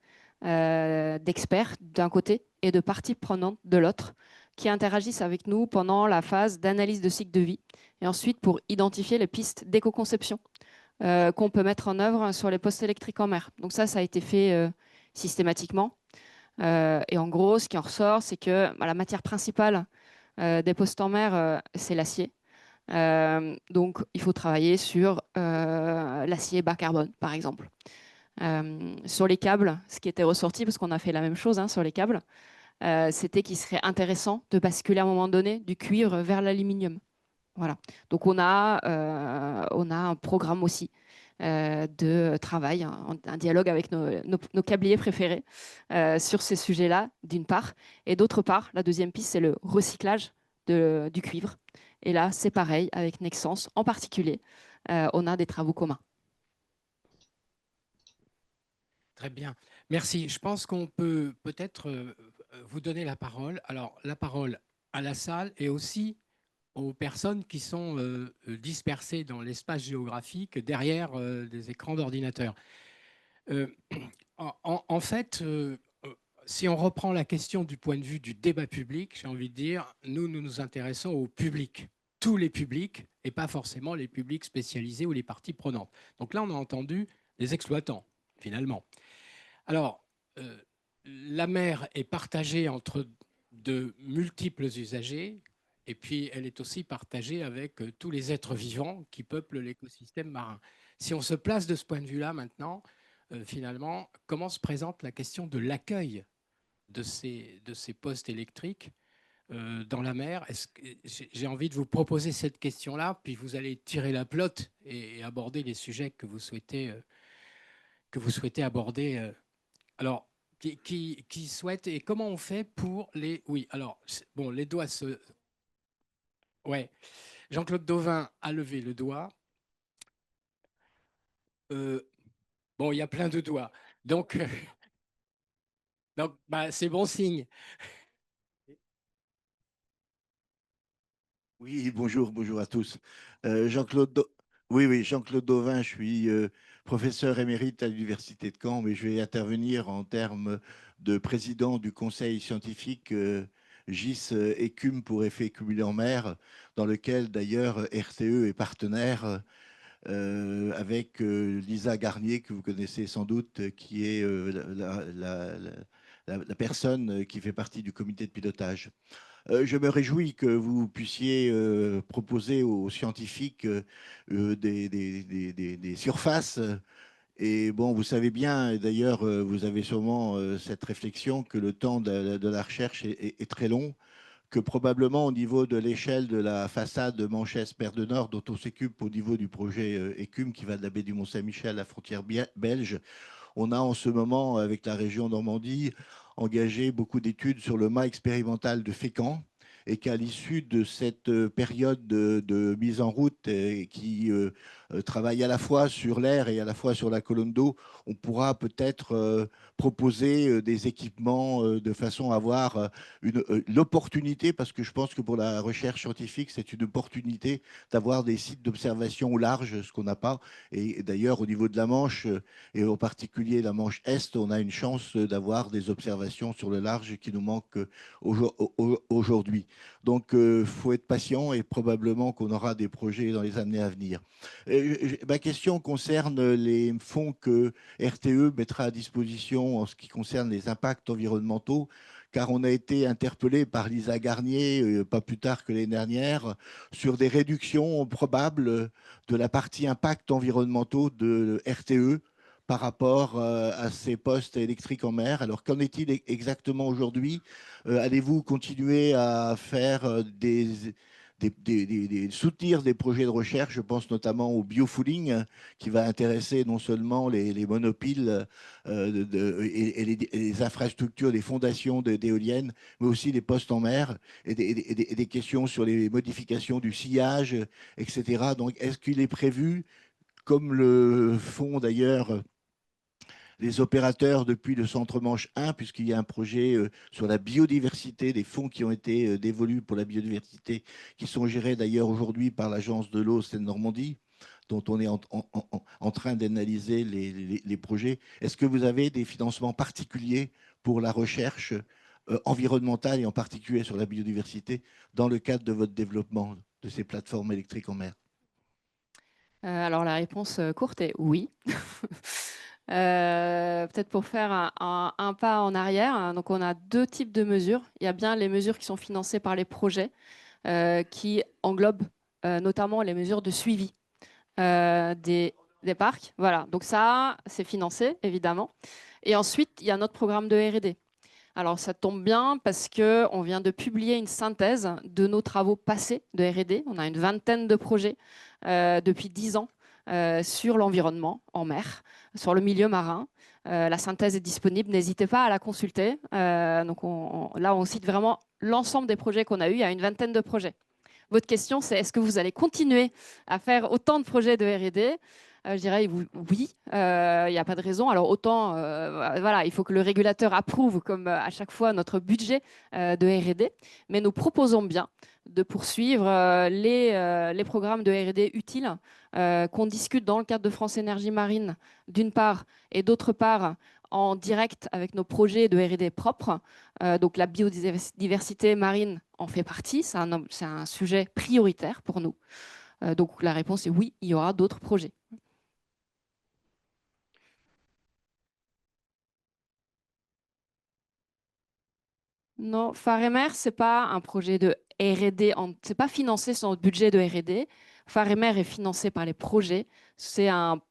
d'experts d'un côté et de parties prenantes de l'autre qui interagissent avec nous pendant la phase d'analyse de cycle de vie et ensuite pour identifier les pistes d'éco-conception qu'on peut mettre en œuvre sur les postes électriques en mer. Donc ça a été fait systématiquement. Et en gros, ce qui en ressort, c'est que la matière principale des postes en mer, c'est l'acier. Donc, il faut travailler sur l'acier bas carbone, par exemple. Sur les câbles, ce qui était ressorti, parce qu'on a fait la même chose sur les câbles, c'était qu'il serait intéressant de basculer à un moment donné du cuivre vers l'aluminium. Voilà. Donc, on a un programme aussi de travail, un dialogue avec nos câbliers préférés sur ces sujets-là, d'une part. Et d'autre part, la deuxième piste, c'est le recyclage du cuivre. Et là, c'est pareil avec Nexans en particulier. On a des travaux communs. Très bien. Merci. Je pense qu'on peut peut-être vous donner la parole. Alors, la parole à la salle et aussi aux personnes qui sont dispersées dans l'espace géographique derrière des écrans d'ordinateur. En fait, si on reprend la question du point de vue du débat public, j'ai envie de dire, nous nous intéressons au public, tous les publics, et pas forcément les publics spécialisés ou les parties prenantes. Donc là, on a entendu les exploitants, finalement. Alors, la mer est partagée entre de multiples usagers, et puis elle est aussi partagée avec tous les êtres vivants qui peuplent l'écosystème marin. Si on se place de ce point de vue-là maintenant, finalement, comment se présente la question de l'accueil de ces postes électriques dans la mer? J'ai envie de vous proposer cette question-là, puis vous allez tirer la pelote et aborder les sujets que vous souhaitez aborder. Alors, qui souhaite et comment on fait pour les... Oui, alors, bon, les doigts se... Ouais, Jean-Claude Dauvin a levé le doigt. Bon, il y a plein de doigts. Donc, bah, c'est bon signe. Oui, bonjour à tous. Jean-Claude oui, oui, Jean-Claude Dauvin, je suis professeur émérite à l'Université de Caen, mais je vais intervenir en termes de président du conseil scientifique GIS Écume pour effet cumulé en mer, dans lequel d'ailleurs RTE est partenaire avec Lisa Garnier, que vous connaissez sans doute, qui est la personne qui fait partie du comité de pilotage. Je me réjouis que vous puissiez proposer aux scientifiques des surfaces. Et bon, vous savez bien, et d'ailleurs, vous avez sûrement cette réflexion que le temps de la recherche est très long, que probablement au niveau de l'échelle de la façade de Manchès-Mer de Nord, dont on s'occupe au niveau du projet Écume, qui va de la baie du Mont-Saint-Michel à la frontière belge, on a en ce moment, avec la région Normandie, engagé beaucoup d'études sur le mât expérimental de Fécamp et qu'à l'issue de cette période de mise en route qui travaille à la fois sur l'air et à la fois sur la colonne d'eau, on pourra peut-être proposer des équipements de façon à avoir l'opportunité, parce que je pense que pour la recherche scientifique, c'est une opportunité d'avoir des sites d'observation au large, ce qu'on n'a pas. Et d'ailleurs, au niveau de la Manche, et en particulier la Manche Est, on a une chance d'avoir des observations sur le large qui nous manquent aujourd'hui. Donc, il faut être patient et probablement qu'on aura des projets dans les années à venir. Ma question concerne les fonds que RTE mettra à disposition en ce qui concerne les impacts environnementaux, car on a été interpellé par Lisa Garnier, pas plus tard que l'année dernière, sur des réductions probables de la partie impacts environnementaux de RTE par rapport à ces postes électriques en mer. Alors, qu'en est-il exactement aujourd'hui? Allez-vous continuer à faire soutenir des projets de recherche? Je pense notamment au biofouling, qui va intéresser non seulement les monopiles et les infrastructures, les fondations d'éoliennes, mais aussi les postes en mer et des questions sur les modifications du sillage, etc. Donc, est-ce qu'il est prévu, comme le font d'ailleurs les opérateurs depuis le Centre Manche 1, puisqu'il y a un projet sur la biodiversité, des fonds qui ont été dévolus pour la biodiversité, qui sont gérés d'ailleurs aujourd'hui par l'Agence de l'eau Seine-Normandie, dont on est en train d'analyser les projets. Est-ce que vous avez des financements particuliers pour la recherche environnementale et en particulier sur la biodiversité dans le cadre de votre développement de ces plateformes électriques en mer? Alors la réponse courte est oui. Peut-être pour faire un pas en arrière, hein. Donc on a deux types de mesures. Il y a bien les mesures qui sont financées par les projets, qui englobent notamment les mesures de suivi des parcs. Voilà, donc ça, c'est financé, évidemment. Et ensuite, il y a notre programme de R&D. Alors ça tombe bien parce qu'on vient de publier une synthèse de nos travaux passés de R&D. On a une vingtaine de projets depuis 10 ans sur l'environnement en mer, sur le milieu marin. La synthèse est disponible, n'hésitez pas à la consulter. Donc là, on cite vraiment l'ensemble des projets qu'on a eus. Il y a une vingtaine de projets. Votre question, c'est est-ce que vous allez continuer à faire autant de projets de R&D? Je dirais oui, il n'y a pas de raison. Alors autant, voilà, il faut que le régulateur approuve, comme à chaque fois, notre budget de R&D, mais nous proposons bien de poursuivre les programmes de R&D utiles qu'on discute dans le cadre de France Énergie Marine, d'une part, et d'autre part, en direct avec nos projets de R&D propres. Donc la biodiversité marine en fait partie, c'est un sujet prioritaire pour nous. Donc la réponse est oui, il y aura d'autres projets. Non, Phare et Mer, c'est pas un projet de R&D, c'est pas financé sur notre budget de R&D. Phare et Mer est financé par les projets. C'est une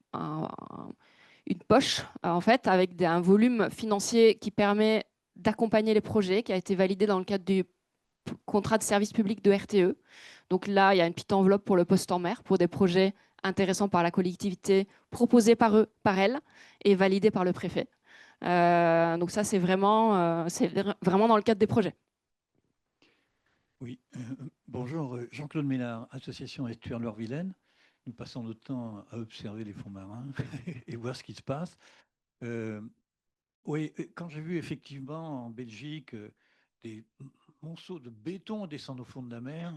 poche, en fait, avec un volume financier qui permet d'accompagner les projets, qui a été validé dans le cadre du contrat de service public de RTE. Donc là, il y a une petite enveloppe pour le poste en mer, pour des projets intéressants par la collectivité, proposés par eux, par elle, et validés par le préfet. Donc ça, c'est vraiment dans le cadre des projets. Oui, bonjour, Jean-Claude Ménard, association Estuaire Loire-Vilaine. Nous passons notre temps à observer les fonds marins et voir ce qui se passe. Oui, quand j'ai vu effectivement en Belgique des monceaux de béton descendre au fond de la mer,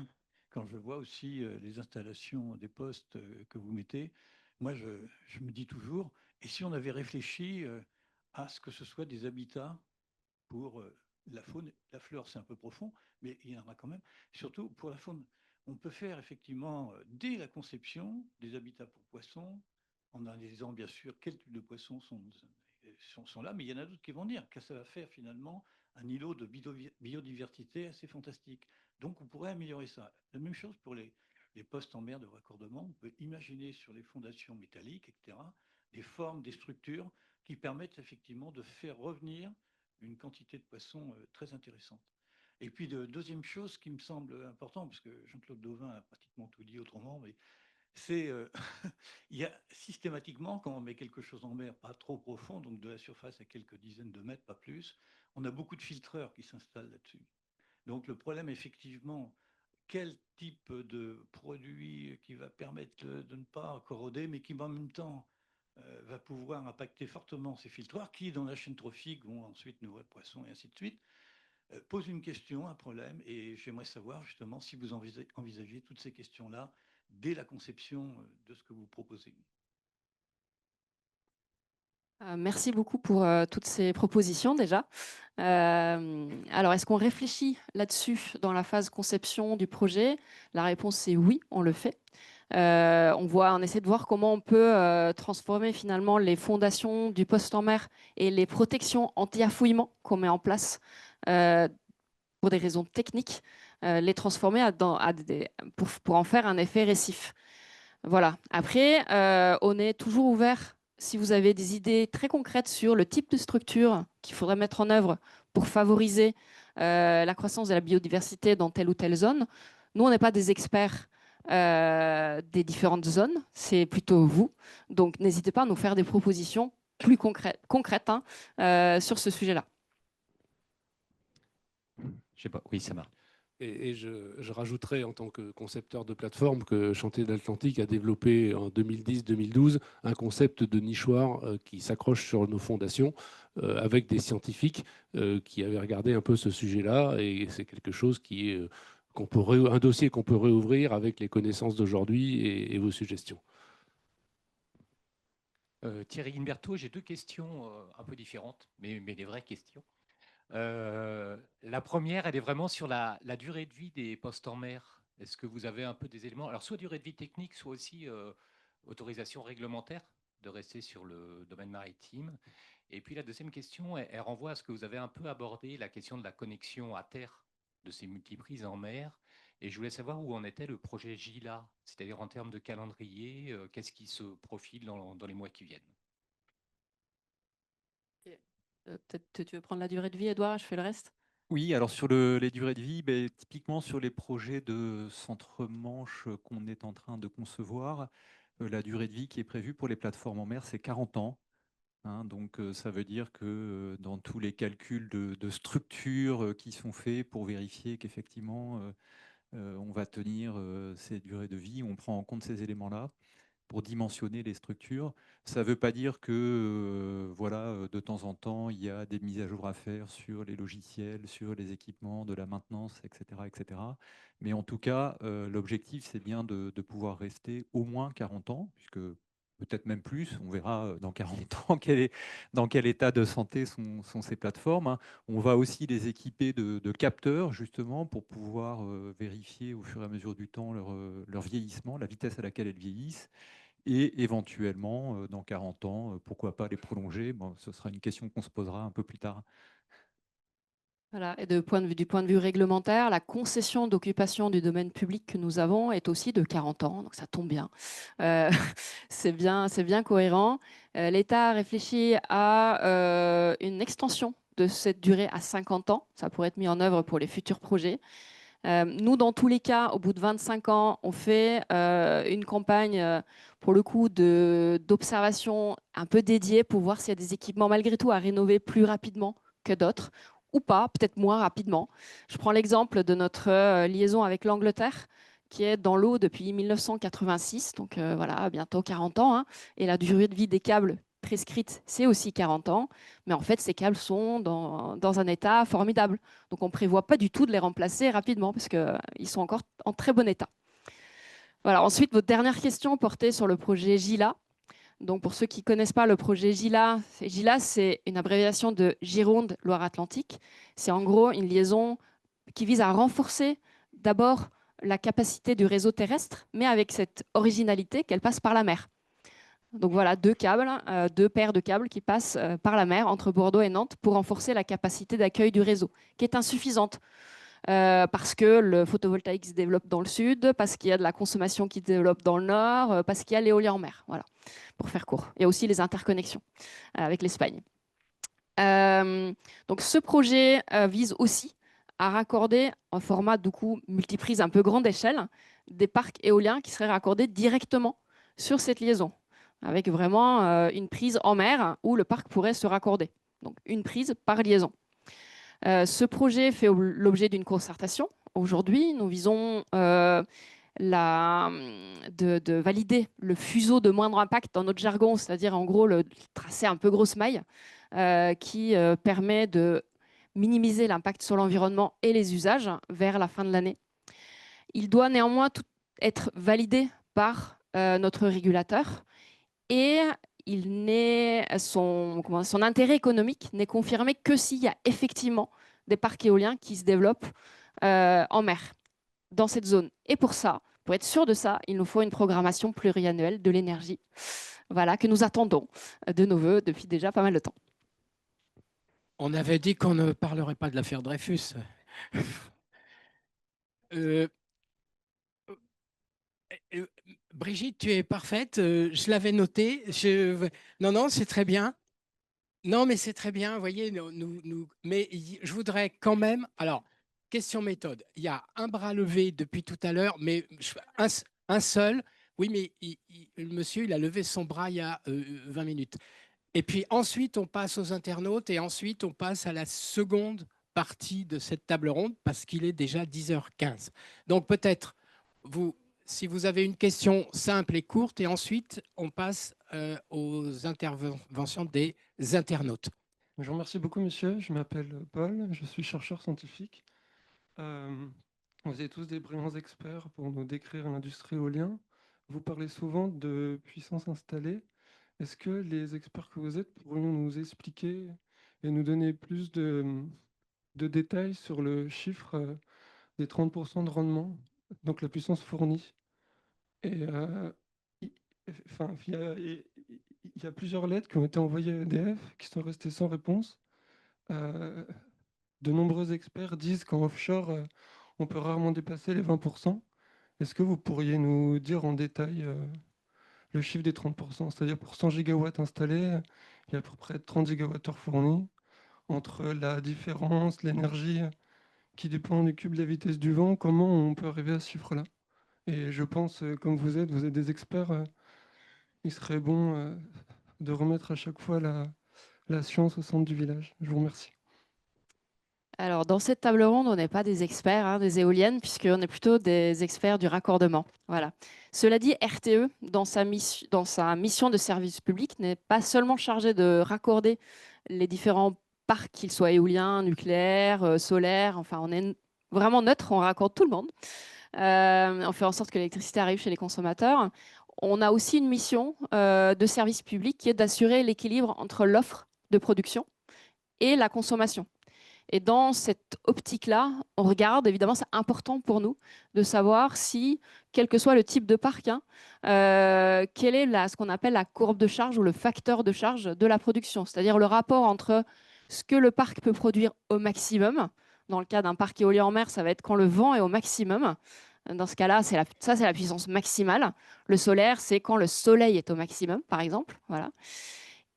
quand je vois aussi les installations des postes que vous mettez, moi, je me dis toujours, et si on avait réfléchi à ce que ce soit des habitats pour la faune, la flore, c'est un peu profond, mais il y en aura quand même, surtout pour la faune. On peut faire effectivement, dès la conception, des habitats pour poissons, en analysant bien sûr quel type de poissons sont là, mais il y en a d'autres qui vont dire que ça va faire finalement un îlot de biodiversité assez fantastique. Donc on pourrait améliorer ça. La même chose pour les postes en mer de raccordement. On peut imaginer sur les fondations métalliques, etc., des formes, des structures qui permettent effectivement de faire revenir une quantité de poissons très intéressante. Et puis, deuxième chose qui me semble important, puisque Jean-Claude Dauvin a pratiquement tout dit autrement, mais c'est il y a systématiquement, quand on met quelque chose en mer, pas trop profond, donc de la surface à quelques dizaines de mètres, pas plus, on a beaucoup de filtreurs qui s'installent là-dessus. Donc le problème, effectivement, quel type de produit qui va permettre de ne pas corroder, mais qui en même temps va pouvoir impacter fortement ces filtreurs, qui dans la chaîne trophique vont ensuite nourrir le poisson et ainsi de suite, pose une question, un problème, et j'aimerais savoir justement si vous envisagez toutes ces questions-là dès la conception de ce que vous proposez. Merci beaucoup pour toutes ces propositions déjà. Alors, est-ce qu'on réfléchit là-dessus dans la phase conception du projet? La réponse est oui, on le fait. On essaie de voir comment on peut transformer finalement les fondations du poste en mer et les protections anti-affouillement qu'on met en place pour des raisons techniques, les transformer pour en faire un effet récif. Voilà. Après, on est toujours ouvert si vous avez des idées très concrètes sur le type de structure qu'il faudrait mettre en œuvre pour favoriser la croissance de la biodiversité dans telle ou telle zone. Nous, on n'est pas des experts des différentes zones, c'est plutôt vous. Donc, n'hésitez pas à nous faire des propositions plus concrètes sur ce sujet-là. Je sais pas, oui, ça marche. Et je rajouterais en tant que concepteur de plateforme que Chantiers de l'Atlantique a développé en 2010-2012 un concept de nichoir qui s'accroche sur nos fondations avec des scientifiques qui avaient regardé un peu ce sujet-là. Et c'est quelque chose qui est, un dossier qu'on peut réouvrir avec les connaissances d'aujourd'hui et vos suggestions. Thierry Guimberto, j'ai deux questions un peu différentes, mais des vraies questions. La première, elle est vraiment sur la durée de vie des postes en mer. Est-ce que vous avez un peu des éléments? Alors, soit durée de vie technique, soit aussi autorisation réglementaire de rester sur le domaine maritime. Et puis, la deuxième question, elle renvoie à ce que vous avez un peu abordé, la question de la connexion à terre de ces multiprises en mer. Et je voulais savoir où en était le projet GILA, c'est-à-dire en termes de calendrier, qu'est-ce qui se profile dans les mois qui viennent? Peut-être tu veux prendre la durée de vie, Edouard, je fais le reste. Oui, alors sur les durées de vie, typiquement sur les projets de centre-manche qu'on est en train de concevoir, la durée de vie qui est prévue pour les plateformes en mer, c'est 40 ans. Hein, donc ça veut dire que dans tous les calculs de structure qui sont faits pour vérifier qu'effectivement on va tenir ces durées de vie, on prend en compte ces éléments-là pour dimensionner les structures. Ça ne veut pas dire que voilà, de temps en temps, il y a des mises à jour à faire sur les logiciels, sur les équipements, de la maintenance, etc. etc. Mais en tout cas, l'objectif, c'est bien de pouvoir rester au moins 40 ans, puisque peut-être même plus, on verra dans 40 ans dans quel état de santé sont ces plateformes. Hein. On va aussi les équiper de capteurs, justement, pour pouvoir vérifier au fur et à mesure du temps leur vieillissement, la vitesse à laquelle elles vieillissent. Et éventuellement, dans 40 ans, pourquoi pas les prolonger? Bon, ce sera une question qu'on se posera un peu plus tard. Voilà. Et du point de vue réglementaire, la concession d'occupation du domaine public que nous avons est aussi de 40 ans, donc ça tombe bien. C'est bien cohérent. L'État a réfléchi à une extension de cette durée à 50 ans. Ça pourrait être mis en œuvre pour les futurs projets. Nous, dans tous les cas, au bout de 25 ans, on fait une campagne, pour le coup, d'observation un peu dédiée pour voir s'il y a des équipements malgré tout à rénover plus rapidement que d'autres, ou pas, peut-être moins rapidement. Je prends l'exemple de notre liaison avec l'Angleterre, qui est dans l'eau depuis 1986, donc voilà, bientôt 40 ans, hein, et la durée de vie des câbles prescrite, c'est aussi 40 ans. Mais en fait, ces câbles sont dans un état formidable. Donc, on ne prévoit pas du tout de les remplacer rapidement parce qu'ils sont encore en très bon état. Voilà. Ensuite, votre dernière question portait sur le projet GILA. Donc, pour ceux qui ne connaissent pas le projet GILA, c'est une abréviation de Gironde Loire-Atlantique. C'est en gros une liaison qui vise à renforcer d'abord la capacité du réseau terrestre, mais avec cette originalité qu'elle passe par la mer. Donc voilà, deux paires de câbles qui passent par la mer entre Bordeaux et Nantes pour renforcer la capacité d'accueil du réseau, qui est insuffisante. Parce que le photovoltaïque se développe dans le sud, parce qu'il y a de la consommation qui se développe dans le nord, parce qu'il y a l'éolien en mer. Voilà, pour faire court. Il y a aussi les interconnexions avec l'Espagne. Donc ce projet vise aussi à raccorder en format du coup multiprise un peu grande échelle des parcs éoliens qui seraient raccordés directement sur cette liaison, avec vraiment une prise en mer où le parc pourrait se raccorder. Donc une prise par liaison. Ce projet fait l'objet d'une concertation. Aujourd'hui, nous visons de valider le fuseau de moindre impact dans notre jargon, c'est-à-dire en gros le tracé un peu grosse maille qui permet de minimiser l'impact sur l'environnement et les usages vers la fin de l'année. Il doit néanmoins être validé par notre régulateur et son intérêt économique n'est confirmé que s'il y a effectivement des parcs éoliens qui se développent en mer, dans cette zone. Et pour ça, pour être sûr de ça, il nous faut une programmation pluriannuelle de l'énergie, voilà, que nous attendons de nos voeux depuis déjà pas mal de temps. On avait dit qu'on ne parlerait pas de l'affaire Dreyfus. Brigitte, tu es parfaite. Je l'avais noté. Non, c'est très bien. Non, mais c'est très bien. Vous voyez, mais je voudrais quand même. Alors, question méthode. Il y a un bras levé depuis tout à l'heure, mais un seul. Oui, mais le monsieur, il a levé son bras il y a 20 minutes. Et puis ensuite, on passe aux internautes et ensuite, on passe à la seconde partie de cette table ronde parce qu'il est déjà 10h15. Donc peut-être, si vous avez une question simple et courte, et ensuite, on passe aux interventions des internautes. Je vous remercie beaucoup, monsieur. Je m'appelle Paul, je suis chercheur scientifique. Vous êtes tous des brillants experts pour nous décrire l'industrie éolienne. Vous parlez souvent de puissance installée. Est-ce que les experts que vous êtes pourriez nous expliquer et nous donner plus de détails sur le chiffre des 30% de rendement, donc la puissance fournie? Et il y a plusieurs lettres qui ont été envoyées à EDF qui sont restées sans réponse. De nombreux experts disent qu'en offshore, on peut rarement dépasser les 20%. Est-ce que vous pourriez nous dire en détail le chiffre des 30%? C'est-à-dire pour 100 gigawatts installés, il y a à peu près 30 gigawattheures fournis. Entre la différence, l'énergie qui dépend du cube de la vitesse du vent, comment on peut arriver à ce chiffre-là? Et je pense, comme vous êtes des experts, il serait bon de remettre à chaque fois la science au centre du village. Je vous remercie. Alors, dans cette table ronde, on n'est pas des experts des éoliennes, puisqu'on est plutôt des experts du raccordement. Voilà. Cela dit, RTE, dans sa mission de service public, n'est pas seulement chargé de raccorder les différents parcs, qu'ils soient éoliens, nucléaires, solaires. Enfin, on est vraiment neutre, on raccorde tout le monde. On fait en sorte que l'électricité arrive chez les consommateurs. On a aussi une mission de service public qui est d'assurer l'équilibre entre l'offre de production et la consommation. Et dans cette optique-là, on regarde, évidemment, c'est important pour nous de savoir si, quel que soit le type de parc, quelle est ce qu'on appelle la courbe de charge ou le facteur de charge de la production, c'est-à-dire le rapport entre ce que le parc peut produire au maximum. Dans le cas d'un parc éolien en mer, ça va être quand le vent est au maximum. Dans ce cas-là, c'est la puissance maximale. Le solaire, c'est quand le soleil est au maximum, par exemple. Voilà.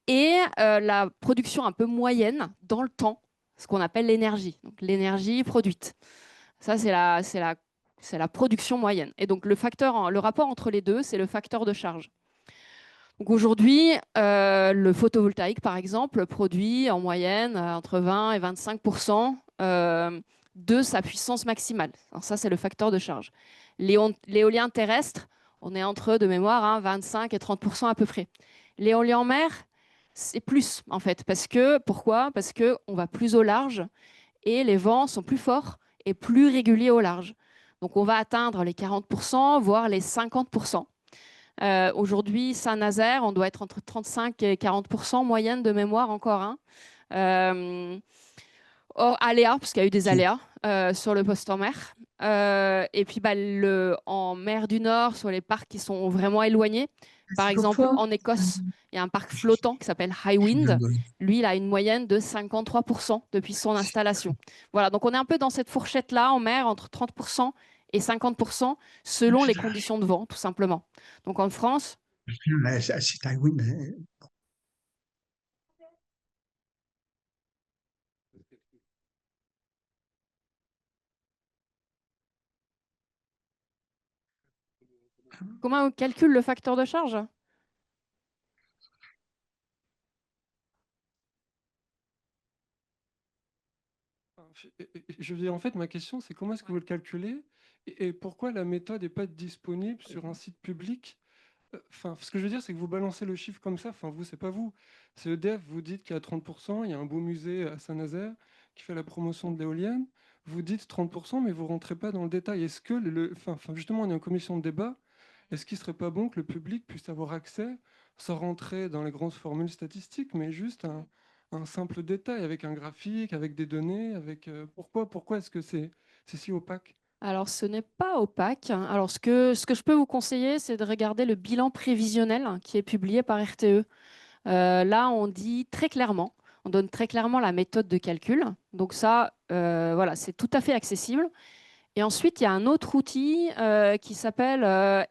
Et la production un peu moyenne dans le temps, ce qu'on appelle l'énergie, donc l'énergie produite. Ça, c'est la production moyenne. Et donc, le rapport entre les deux, c'est le facteur de charge. Donc aujourd'hui, le photovoltaïque, par exemple, produit en moyenne entre 20 et 25% de sa puissance maximale. Alors ça, c'est le facteur de charge. L'éolien terrestre, on est entre, de mémoire, 25 et 30% à peu près. L'éolien en mer, c'est plus, en fait. Pourquoi? Parce qu'on va plus au large et les vents sont plus forts et plus réguliers au large. Donc, on va atteindre les 40%, voire les 50%. Aujourd'hui, Saint-Nazaire, on doit être entre 35 et 40% moyenne de mémoire encore. Hein. Aléas, parce qu'il y a eu des aléas sur le poste en mer. Et puis en mer du Nord, sur les parcs qui sont vraiment éloignés. Par exemple, en Écosse, il y a un parc flottant qui s'appelle Highwind. Lui, il a une moyenne de 53% depuis son installation. Voilà, donc on est un peu dans cette fourchette-là en mer, entre 30% et 50%, selon les conditions de vent, tout simplement. Donc en France, C'est Highwind. comment on calcule le facteur de charge? Je veux dire, en fait, ma question, c'est comment est-ce que vous le calculez et pourquoi la méthode n'est pas disponible sur un site public? Enfin, ce que je veux dire, c'est que vous balancez le chiffre comme ça. Enfin, vous, c'est pas vous. C'est EDF, vous dites qu'il y a 30%, il y a un beau musée à Saint-Nazaire qui fait la promotion de l'éolienne. Vous dites 30%, mais vous rentrez pas dans le détail. Est-ce que, enfin, justement, on est en commission de débat. Est-ce qu'il ne serait pas bon que le public puisse avoir accès, sans rentrer dans les grandes formules statistiques, mais juste un simple détail avec un graphique, avec des données, avec pourquoi est-ce que c'est si opaque? Alors, ce n'est pas opaque. Alors, ce que je peux vous conseiller, c'est de regarder le bilan prévisionnel qui est publié par RTE. Là, on dit très clairement, on donne très clairement la méthode de calcul. Donc ça, voilà, c'est tout à fait accessible. Et ensuite, il y a un autre outil qui s'appelle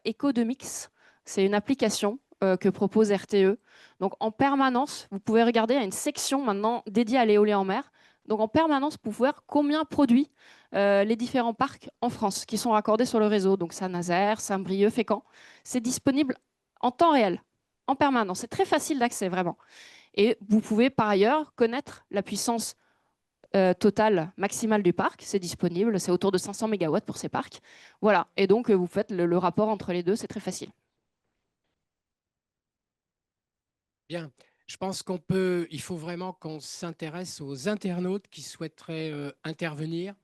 Ecodemix. C'est une application que propose RTE. Donc, en permanence, vous pouvez regarder, il y a une section maintenant dédiée à l'éolien en mer. Donc, en permanence, vous pouvez voir combien produit les différents parcs en France qui sont raccordés sur le réseau. Donc, Saint-Nazaire, Saint-Brieuc, Fécamp. C'est disponible en temps réel, en permanence. C'est très facile d'accès, vraiment. Et vous pouvez par ailleurs connaître la puissance totale maximale du parc. C'est disponible, c'est autour de 500 MW pour ces parcs. Voilà, et donc vous faites le rapport entre les deux, c'est très facile. Bien, je pense il faut vraiment qu'on s'intéresse aux internautes qui souhaiteraient intervenir.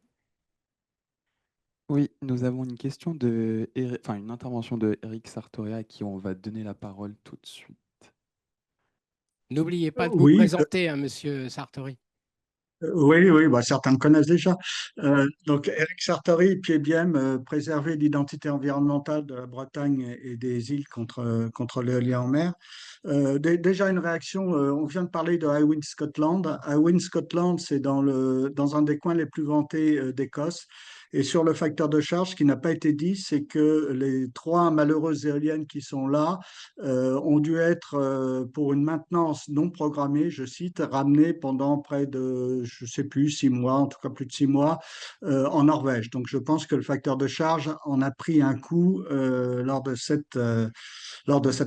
Oui, nous avons une question une intervention de Eric Sartoria à qui on va donner la parole tout de suite. N'oubliez pas de vous Oui, présenter, hein, Monsieur Sartori. oui, bah, certains me connaissent déjà. Donc, Eric Sartori, PBM, préserver l'identité environnementale de la Bretagne et des îles contre l'éolien en mer. Déjà une réaction, on vient de parler de Hywind Scotland. Hywind Scotland, c'est dans un des coins les plus vantés d'Écosse. Et sur le facteur de charge, ce qui n'a pas été dit, c'est que les trois malheureuses éoliennes qui sont là ont dû être, pour une maintenance non programmée, je cite, ramenées pendant près de, je ne sais plus, 6 mois, en tout cas plus de 6 mois, en Norvège. Donc je pense que le facteur de charge en a pris un coup lors de cette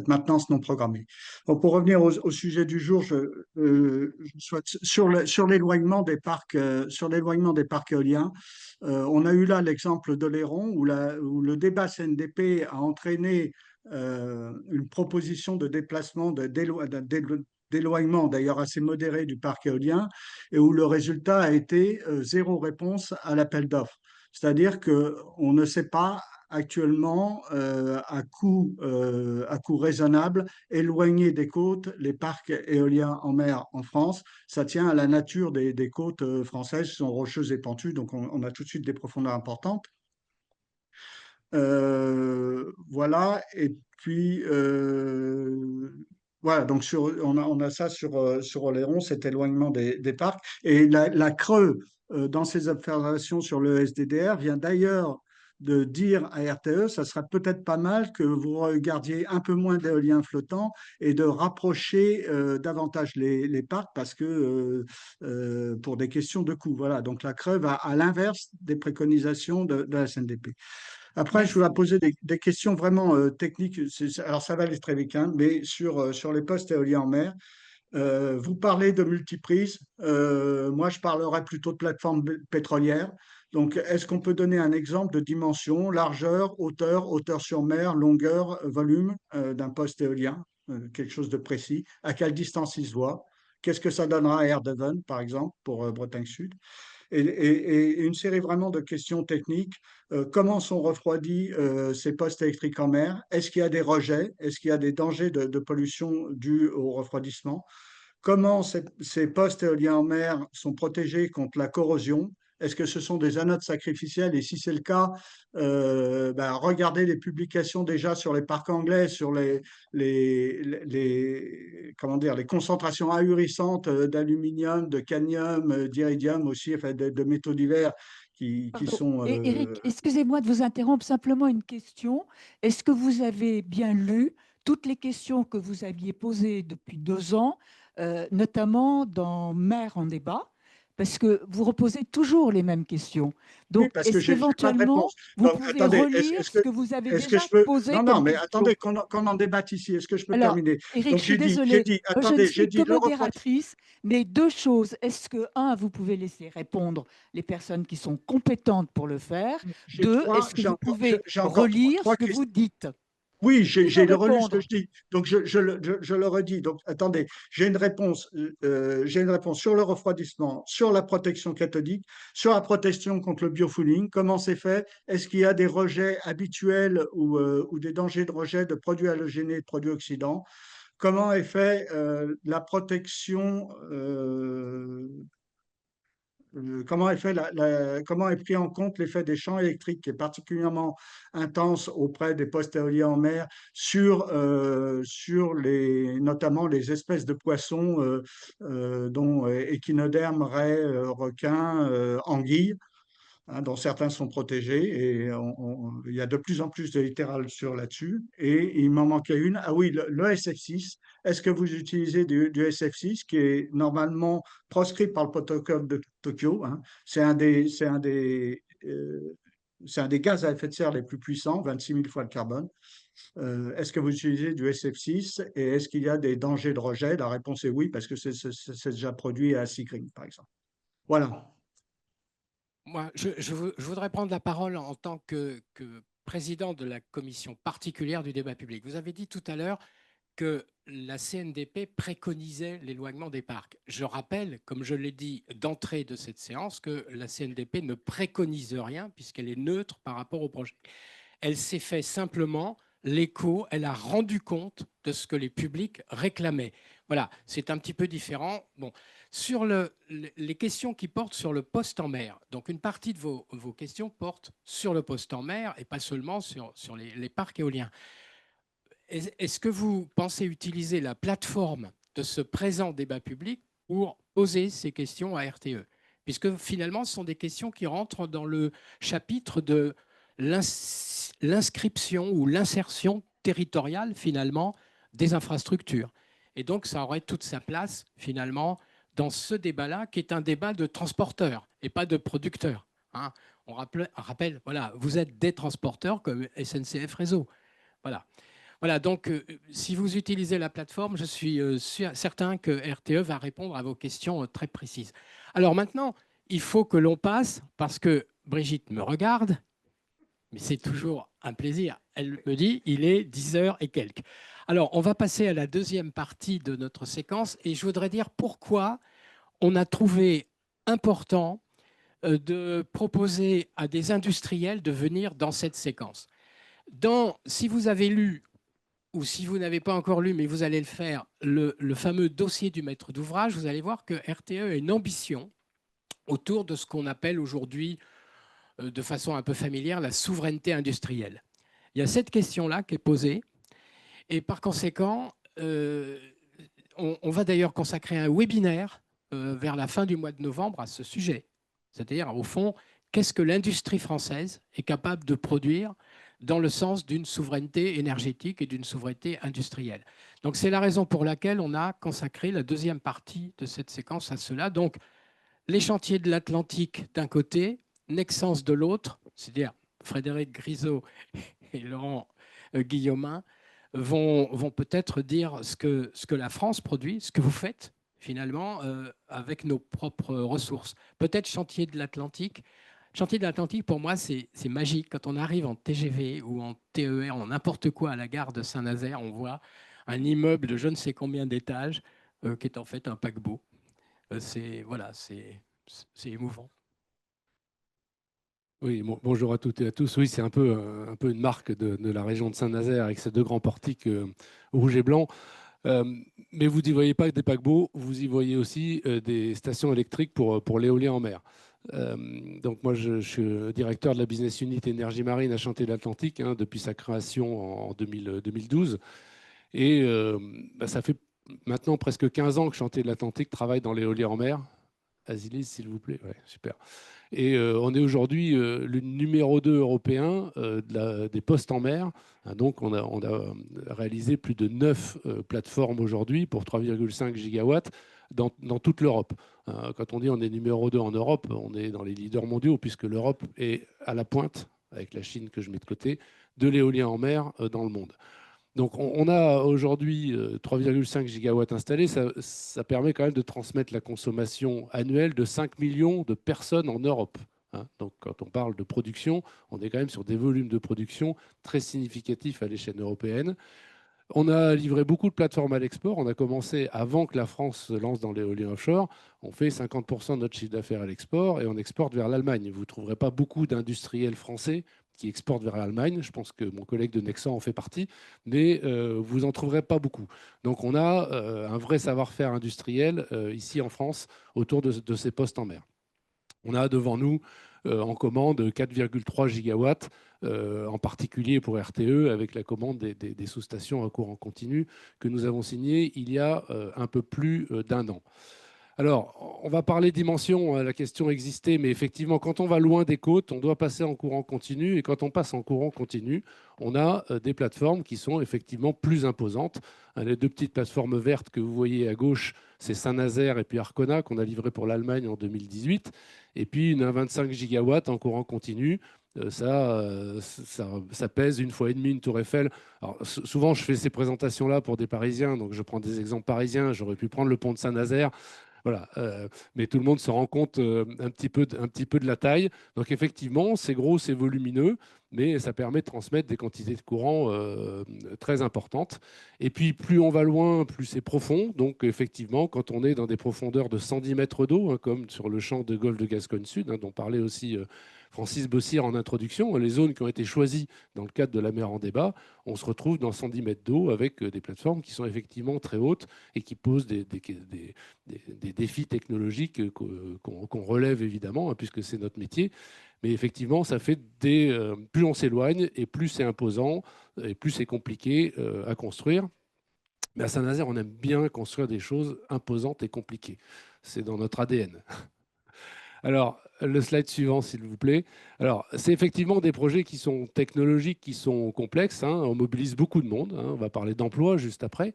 maintenance non programmée. Bon, pour revenir au sujet du jour, je souhaite, sur l'éloignement des parcs éoliens, on a eu là l'exemple d'Oléron où le débat CNDP a entraîné une proposition de déplacement, d'éloignement d'ailleurs assez modéré du parc éolien, et où le résultat a été zéro réponse à l'appel d'offres. C'est-à-dire qu'on ne sait pas actuellement à coût raisonnable éloigner des côtes les parcs éoliens en mer en France. Ça tient à la nature des côtes françaises, qui sont rocheuses et pentues, donc on a tout de suite des profondeurs importantes. Voilà, et puis voilà, donc on a ça sur Oléron, cet éloignement des parcs. Et la Creux, dans ses observations sur le SDDR, vient d'ailleurs de dire à RTE, ça serait peut-être pas mal que vous regardiez un peu moins d'éoliens flottants et de rapprocher davantage les parcs parce que pour des questions de coût. Voilà, donc la Creux va à l'inverse des préconisations de la CNDP. Après, je voulais poser des questions vraiment techniques. Alors, ça va aller très vite, hein, mais sur les postes éoliens en mer. Vous parlez de multiprise. Moi, je parlerais plutôt de plateforme pétrolière. Donc, est-ce qu'on peut donner un exemple de dimension, largeur, hauteur sur mer, longueur, volume d'un poste éolien? quelque chose de précis, à quelle distance il se voit, qu'est-ce que ça donnera à Erdeven, par exemple, pour Bretagne Sud, et une série vraiment de questions techniques. Comment sont refroidis ces postes électriques en mer? Est-ce qu'il y a des rejets? Est-ce qu'il y a des dangers de pollution dus au refroidissement? Comment ces postes éoliens en mer sont protégés contre la corrosion? Est-ce que ce sont des anodes sacrificielles? Et si c'est le cas, regardez les publications déjà sur les parcs anglais, sur comment dire, les concentrations ahurissantes d'aluminium, de cadmium, d'iridium aussi, enfin, de métaux divers qui Pardon. sont... Et Eric, excusez-moi de vous interrompre, simplement une question. Est-ce que vous avez bien lu toutes les questions que vous aviez posées depuis 2 ans, notamment dans Mère en débat? Parce que vous reposez toujours les mêmes questions. Oui, Donc, parce que est-ce j'ai pas de qu'éventuellement, réponse. vous Donc, pouvez attendez, relire ce que vous avez est-ce que déjà je peux... posé Non, non, comme mais question? attendez qu'on en débatte ici. Est-ce que je peux Alors, terminer? Eric, Donc, je suis désolée. Moi, je ne j'ai suis que dit le refroidissement. modératrice, mais 2 choses. Est-ce que, un, vous pouvez laisser répondre les personnes qui sont compétentes pour le faire? Deux, est-ce que vous pouvez J'ai encore relire trois ce que vous questions. dites? Oui, Il faut j'ai relu ce que répondre. je dis. Donc, je le redis. Donc, attendez, j'ai une réponse sur le refroidissement, sur la protection cathodique, sur la protection contre le biofouling. Comment c'est fait? Est-ce qu'il y a des rejets habituels ou des dangers de rejet de produits halogénés et de produits oxydants? Comment est fait la protection comment est fait comment est pris en compte l'effet des champs électriques qui est particulièrement intense auprès des postes éoliens en mer sur notamment les espèces de poissons dont échinodermes, raies, requins, anguilles, hein, dont certains sont protégés, et il y a de plus en plus de littérature là-dessus. Et il m'en manquait une. Ah oui, le SF6. Est-ce que vous utilisez du SF6 qui est normalement proscrit par le protocole de Tokyo, hein? C'est un des gaz à effet de serre les plus puissants, 26 000 fois le carbone. Est-ce que vous utilisez du SF6 et est-ce qu'il y a des dangers de rejet? La réponse est oui, parce que c'est déjà produit à Seagreen, par exemple. Voilà. Moi, je voudrais prendre la parole en tant que président de la commission particulière du débat public. Vous avez dit tout à l'heure que la CNDP préconisait l'éloignement des parcs. Je rappelle, comme je l'ai dit d'entrée de cette séance, que la CNDP ne préconise rien puisqu'elle est neutre par rapport au projet. Elle s'est fait simplement l'écho, elle a rendu compte de ce que les publics réclamaient. Voilà, c'est un petit peu différent. Bon, sur les questions qui portent sur le poste en mer, donc une partie de vos questions portent sur le poste en mer et pas seulement sur les parcs éoliens. Est-ce que vous pensez utiliser la plateforme de ce présent débat public pour poser ces questions à RTE? Puisque finalement, ce sont des questions qui rentrent dans le chapitre de l'inscription ou l'insertion territoriale, finalement, des infrastructures. Et donc, ça aurait toute sa place, finalement, dans ce débat-là, qui est un débat de transporteurs et pas de producteurs, hein. On rappelle, voilà, vous êtes des transporteurs comme SNCF Réseau. Voilà. Voilà, donc si vous utilisez la plateforme, je suis certain que RTE va répondre à vos questions très précises. Alors maintenant, il faut que l'on passe, parce que Brigitte me regarde, mais c'est toujours un plaisir. Elle me dit, il est 10h et quelques. Alors, on va passer à la deuxième partie de notre séquence et je voudrais dire pourquoi on a trouvé important de proposer à des industriels de venir dans cette séquence. Si vous avez lu ou si vous n'avez pas encore lu, mais vous allez le faire, le fameux dossier du maître d'ouvrage, vous allez voir que RTE a une ambition autour de ce qu'on appelle aujourd'hui, de façon un peu familière, la souveraineté industrielle. Il y a cette question-là qui est posée, et par conséquent, on va d'ailleurs consacrer un webinaire vers la fin du mois de novembre à ce sujet. C'est-à-dire, au fond, qu'est-ce que l'industrie française est capable de produire dans le sens d'une souveraineté énergétique et d'une souveraineté industrielle. Donc c'est la raison pour laquelle on a consacré la deuxième partie de cette séquence à cela. Donc les chantiers de l'Atlantique d'un côté, Nexans de l'autre, c'est-à-dire Frédéric Grisot et Laurent Guillaumin vont peut-être dire ce que la France produit, ce que vous faites finalement avec nos propres ressources. Peut-être chantier de l'Atlantique. Chantier de l'Atlantique, pour moi, c'est magique. Quand on arrive en TGV ou en TER, en n'importe quoi à la gare de Saint-Nazaire, on voit un immeuble de je ne sais combien d'étages qui est en fait un paquebot. Voilà, c'est émouvant. Oui, bonjour à toutes et à tous. Oui, c'est un peu une marque de la région de Saint-Nazaire avec ces deux grands portiques rouge et blanc. Mais vous n'y voyez pas que des paquebots, vous y voyez aussi des stations électriques pour l'éolien en mer. Donc moi, je suis directeur de la business unit énergie marine à Chantiers de l'Atlantique depuis sa création en 2012. Et ça fait maintenant presque 15 ans que Chantiers de l'Atlantique travaille dans l'éolien en mer. Asilis, s'il vous plaît. Ouais, super. Et on est aujourd'hui le numéro 2 européen des postes en mer. Donc, on a réalisé plus de 9 plateformes aujourd'hui pour 3,5 gigawatts dans toute l'Europe. Quand on dit on est numéro 2 en Europe, on est dans les leaders mondiaux, puisque l'Europe est à la pointe, avec la Chine que je mets de côté, de l'éolien en mer dans le monde. Donc, on a aujourd'hui 3,5 gigawatts installés. Ça permet quand même de transmettre la consommation annuelle de 5 millions de personnes en Europe. Donc, quand on parle de production, on est quand même sur des volumes de production très significatifs à l'échelle européenne. On a livré beaucoup de plateformes à l'export. On a commencé avant que la France se lance dans l'éolien offshore. On fait 50% de notre chiffre d'affaires à l'export et on exporte vers l'Allemagne. Vous ne trouverez pas beaucoup d'industriels français qui exportent vers l'Allemagne. Je pense que mon collègue de Nexan en fait partie, mais vous n'en trouverez pas beaucoup. Donc on a un vrai savoir-faire industriel ici en France autour de ces postes en mer. On a devant nous en commande 4,3 gigawatts, en particulier pour RTE, avec la commande des sous-stations à courant continu que nous avons signées il y a un peu plus d'un an. Alors, on va parler dimension, la question existait, mais effectivement, quand on va loin des côtes, on doit passer en courant continu. Et quand on passe en courant continu, on a des plateformes qui sont effectivement plus imposantes. Les deux petites plateformes vertes que vous voyez à gauche, c'est Saint-Nazaire et puis Arkona, qu'on a livré pour l'Allemagne en 2018. Et puis, une 25 gigawatts en courant continu. Ça pèse une fois et demie une tour Eiffel. Alors, souvent, je fais ces présentations-là pour des Parisiens, donc je prends des exemples parisiens. J'aurais pu prendre le pont de Saint-Nazaire. Voilà, mais tout le monde se rend compte un petit peu de la taille. Donc effectivement, c'est gros, c'est volumineux, mais ça permet de transmettre des quantités de courant très importantes. Et puis plus on va loin, plus c'est profond. Donc effectivement, quand on est dans des profondeurs de 110 mètres d'eau, comme sur le champ de golfe de Gascogne Sud, dont parlait aussi Francis Bossire en introduction, les zones qui ont été choisies dans le cadre de la mer en débat, on se retrouve dans 110 mètres d'eau avec des plateformes qui sont effectivement très hautes et qui posent des défis technologiques qu'on relève évidemment, puisque c'est notre métier. Mais effectivement, ça fait plus on s'éloigne et plus c'est imposant et plus c'est compliqué à construire. Mais à Saint-Nazaire, on aime bien construire des choses imposantes et compliquées. C'est dans notre ADN. Alors, le slide suivant, s'il vous plaît. Alors, c'est effectivement des projets qui sont technologiques, qui sont complexes. On mobilise beaucoup de monde. On va parler d'emploi juste après.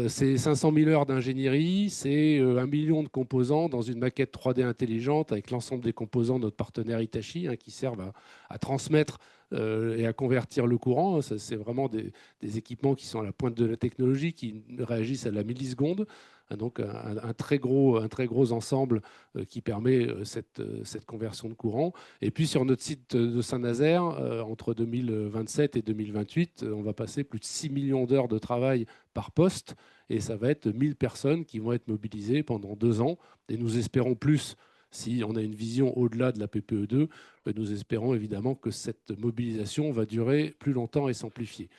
C'est 500 000 heures d'ingénierie, c'est 1 million de composants dans une maquette 3D intelligente avec l'ensemble des composants de notre partenaire Hitachi qui servent à transmettre et à convertir le courant. C'est vraiment des équipements qui sont à la pointe de la technologie, qui réagissent à la milliseconde. Donc un très gros ensemble qui permet cette conversion de courant. Et puis sur notre site de Saint-Nazaire, entre 2027 et 2028, on va passer plus de 6 millions d'heures de travail par poste, et ça va être 1000 personnes qui vont être mobilisées pendant 2 ans. Et nous espérons plus, si on a une vision au-delà de la PPE2, nous espérons évidemment que cette mobilisation va durer plus longtemps et s'amplifier.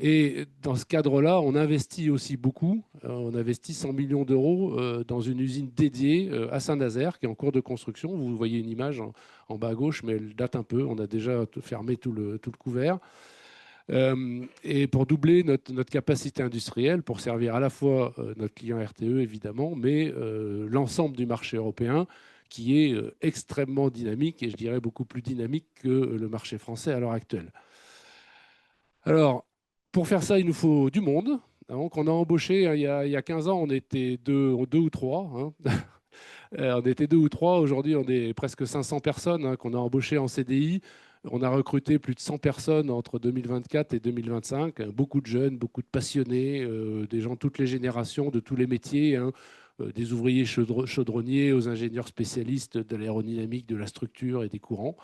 Et dans ce cadre-là, on investit aussi beaucoup. On investit 100 millions d'euros dans une usine dédiée à Saint-Nazaire, qui est en cours de construction. Vous voyez une image en bas à gauche, mais elle date un peu. On a déjà fermé tout le couvert. Et pour doubler notre capacité industrielle, pour servir à la fois notre client RTE, évidemment, mais l'ensemble du marché européen, qui est extrêmement dynamique, et je dirais beaucoup plus dynamique que le marché français à l'heure actuelle. Alors, pour faire ça, il nous faut du monde. Donc, on a embauché, il y a 15 ans, on était deux ou trois. On était 2 ou 3. Aujourd'hui, on est presque 500 personnes qu'on a embauchées en CDI. On a recruté plus de 100 personnes entre 2024 et 2025. Beaucoup de jeunes, beaucoup de passionnés, des gens de toutes les générations, de tous les métiers, des ouvriers chaudronniers aux ingénieurs spécialistes de l'aérodynamique, de la structure et des courants.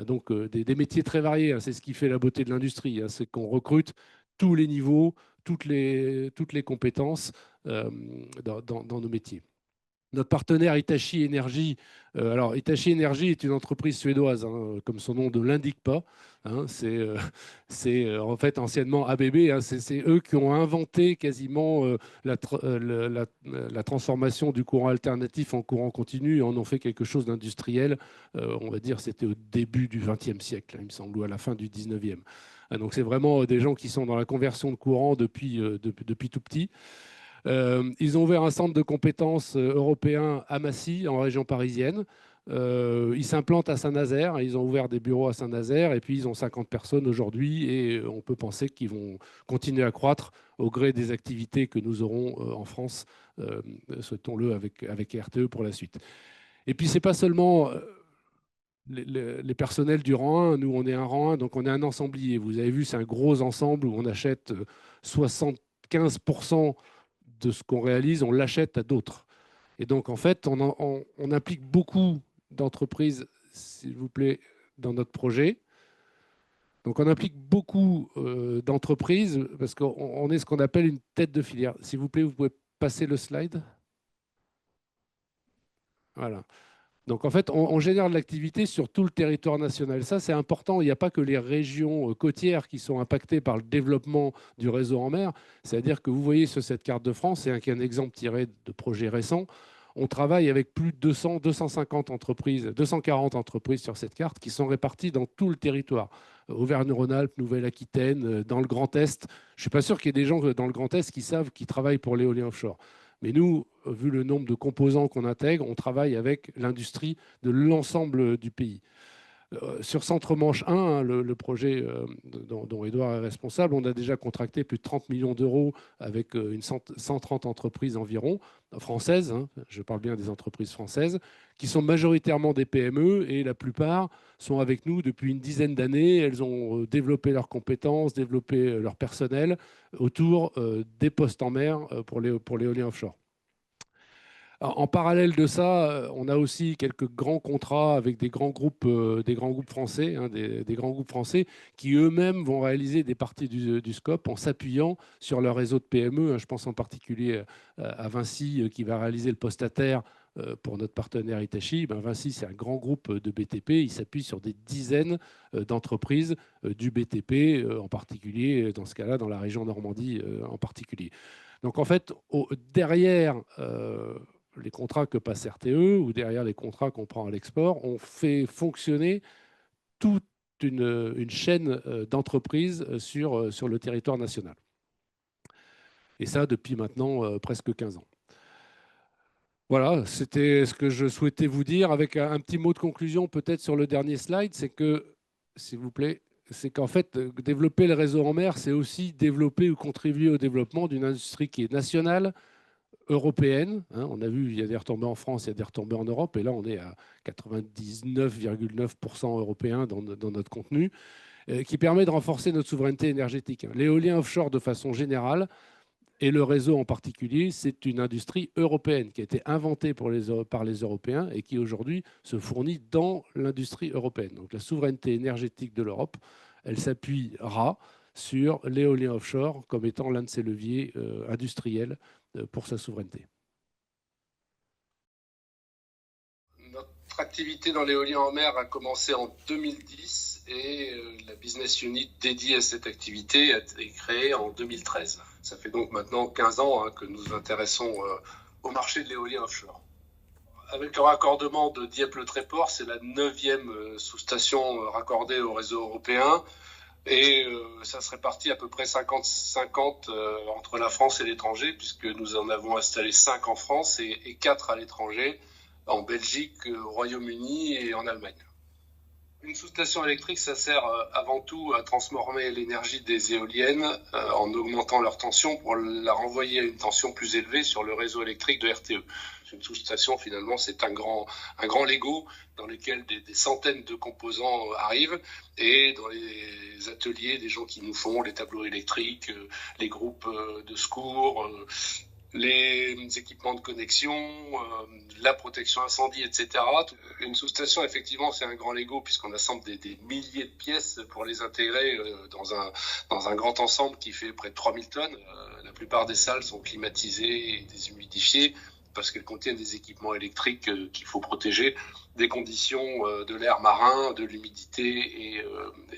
Donc des métiers très variés. C'est ce qui fait la beauté de l'industrie. C'est qu'on recrute tous les niveaux, toutes les compétences dans nos métiers. Notre partenaire Hitachi Energy, alors Hitachi Energy est une entreprise suédoise, hein, comme son nom ne l'indique pas. Hein, c'est en fait anciennement ABB. Hein, c'est eux qui ont inventé quasiment la transformation du courant alternatif en courant continu et en ont fait quelque chose d'industriel. On va dire c'était au début du XXe siècle, il me semble, ou à la fin du XIXe. Donc c'est vraiment des gens qui sont dans la conversion de courant depuis tout petit. Ils ont ouvert un centre de compétences européen à Massy, en région parisienne. Ils s'implantent à Saint-Nazaire. Ils ont ouvert des bureaux à Saint-Nazaire et puis ils ont 50 personnes aujourd'hui et on peut penser qu'ils vont continuer à croître au gré des activités que nous aurons en France, souhaitons-le, avec RTE pour la suite. Et puis, ce n'est pas seulement les personnels du rang 1. Nous, on est un rang 1, donc on est un ensemblier. Vous avez vu, c'est un gros ensemble où on achète 75% de ce qu'on réalise, on l'achète à d'autres. Et donc, en fait, on implique beaucoup d'entreprises, s'il vous plaît, dans notre projet. Donc, on implique beaucoup d'entreprises parce qu'on est ce qu'on appelle une tête de filière. S'il vous plaît, vous pouvez passer le slide. Voilà. Donc, en fait, on génère de l'activité sur tout le territoire national. Ça, c'est important. Il n'y a pas que les régions côtières qui sont impactées par le développement du réseau en mer. C'est-à-dire que vous voyez sur cette carte de France, c'est un exemple tiré de projets récents, on travaille avec plus de 200, 250 entreprises, 240 entreprises sur cette carte qui sont réparties dans tout le territoire. Auvergne-Rhône-Alpes, Nouvelle-Aquitaine, dans le Grand Est. Je ne suis pas sûr qu'il y ait des gens dans le Grand Est qui savent qu'ils travaillent pour l'éolien offshore. Mais nous, vu le nombre de composants qu'on intègre, on travaille avec l'industrie de l'ensemble du pays. Sur Centre-Manche 1, hein, le projet dont Édouard est responsable, on a déjà contracté plus de 30 millions d'euros avec 130 entreprises environ, françaises, hein, je parle bien des entreprises françaises, qui sont majoritairement des PME et la plupart sont avec nous depuis une dizaine d'années. Elles ont développé leurs compétences, développé leur personnel autour des postes en mer pour l'éolien offshore. En parallèle de ça, on a aussi quelques grands contrats avec des grands groupes français, hein, des grands groupes français qui eux-mêmes vont réaliser des parties du scope en s'appuyant sur leur réseau de PME. Je pense en particulier à Vinci qui va réaliser le poste à terre pour notre partenaire Hitachi. Vinci, c'est un grand groupe de BTP. Il s'appuie sur des dizaines d'entreprises du BTP, en particulier, dans ce cas-là, dans la région Normandie en particulier. Donc en fait, derrière les contrats que passe RTE ou derrière les contrats qu'on prend à l'export, on fait fonctionner toute une chaîne d'entreprises sur le territoire national. Et ça, depuis maintenant presque 15 ans. Voilà, c'était ce que je souhaitais vous dire avec un petit mot de conclusion peut-être sur le dernier slide, c'est que, s'il vous plaît, c'est qu'en fait, développer le réseau en mer, c'est aussi développer ou contribuer au développement d'une industrie qui est nationale, européenne. Hein, on a vu, il y a des retombées en France, il y a des retombées en Europe, et là, on est à 99,9% européen dans notre contenu, qui permet de renforcer notre souveraineté énergétique. L'éolien offshore, de façon générale, et le réseau en particulier, c'est une industrie européenne qui a été inventée par les Européens et qui aujourd'hui se fournit dans l'industrie européenne. Donc la souveraineté énergétique de l'Europe, elle s'appuiera sur l'éolien offshore comme étant l'un de ses leviers industriels pour sa souveraineté. Notre activité dans l'éolien en mer a commencé en 2010 et la business unit dédiée à cette activité a été créée en 2013. Ça fait donc maintenant 15 ans que nous nous intéressons au marché de l'éolien offshore. Avec le raccordement de Dieppe-le-Tréport, c'est la 9e sous-station raccordée au réseau européen. Et ça se répartit à peu près 50-50 entre la France et l'étranger, puisque nous en avons installé 5 en France et 4 à l'étranger, en Belgique, au Royaume-Uni et en Allemagne. Une sous-station électrique, ça sert avant tout à transformer l'énergie des éoliennes en augmentant leur tension pour la renvoyer à une tension plus élevée sur le réseau électrique de RTE. Une sous-station, finalement, c'est un grand Lego dans lequel des centaines de composants arrivent et dans les ateliers, des gens qui nous font les tableaux électriques, les groupes de secours, les équipements de connexion, la protection incendie, etc. Une sous-station, effectivement, c'est un grand Lego puisqu'on assemble des milliers de pièces pour les intégrer dans un grand ensemble qui fait près de 3000 tonnes. La plupart des salles sont climatisées et déshumidifiées parce qu'elles contiennent des équipements électriques qu'il faut protéger des conditions de l'air marin, de l'humidité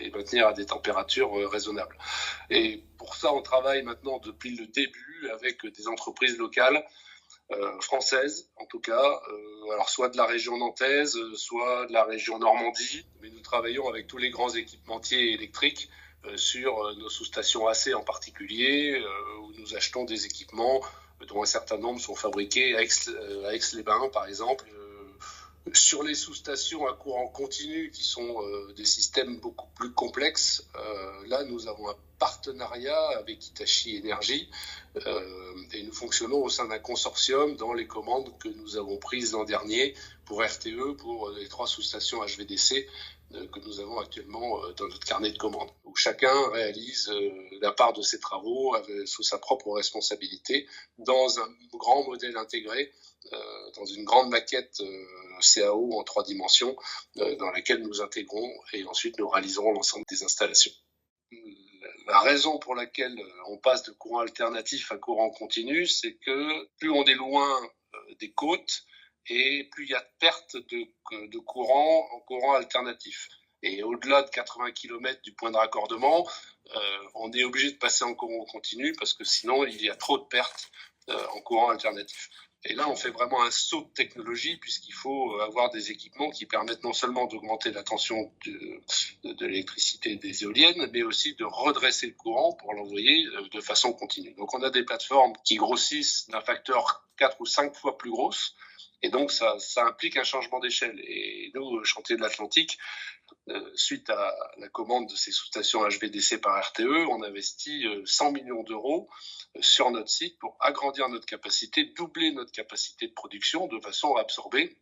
et maintenir à des températures raisonnables. Et pour ça, on travaille maintenant depuis le début avec des entreprises locales, françaises en tout cas, alors soit de la région nantaise, soit de la région Normandie, mais nous travaillons avec tous les grands équipementiers électriques sur nos sous-stations AC en particulier, où nous achetons des équipements dont un certain nombre sont fabriqués à Aix-les-Bains, par exemple. Sur les sous-stations à courant continu, qui sont des systèmes beaucoup plus complexes, là, nous avons un partenariat avec Hitachi Energy et nous fonctionnons au sein d'un consortium dans les commandes que nous avons prises l'an dernier pour RTE, pour les 3 sous-stations HVDC que nous avons actuellement dans notre carnet de commandes, où chacun réalise la part de ses travaux sous sa propre responsabilité dans un grand modèle intégré, dans une grande maquette CAO en 3 dimensions dans laquelle nous intégrons et ensuite nous réaliserons l'ensemble des installations. La raison pour laquelle on passe de courant alternatif à courant continu, c'est que plus on est loin des côtes, et plus il y a de pertes de courant en courant alternatif. Et au-delà de 80 km du point de raccordement, on est obligé de passer en courant continu parce que sinon il y a trop de pertes en courant alternatif. Et là, on fait vraiment un saut de technologie puisqu'il faut avoir des équipements qui permettent non seulement d'augmenter la tension de l'électricité des éoliennes, mais aussi de redresser le courant pour l'envoyer de façon continue. Donc on a des plateformes qui grossissent d'un facteur 4 ou 5 fois plus grosse. Et donc, ça implique un changement d'échelle. Et nous, Chantier de l'Atlantique, suite à la commande de ces sous-stations HVDC par RTE, on investit 100 millions d'euros sur notre site pour agrandir notre capacité, doubler notre capacité de production de façon à absorber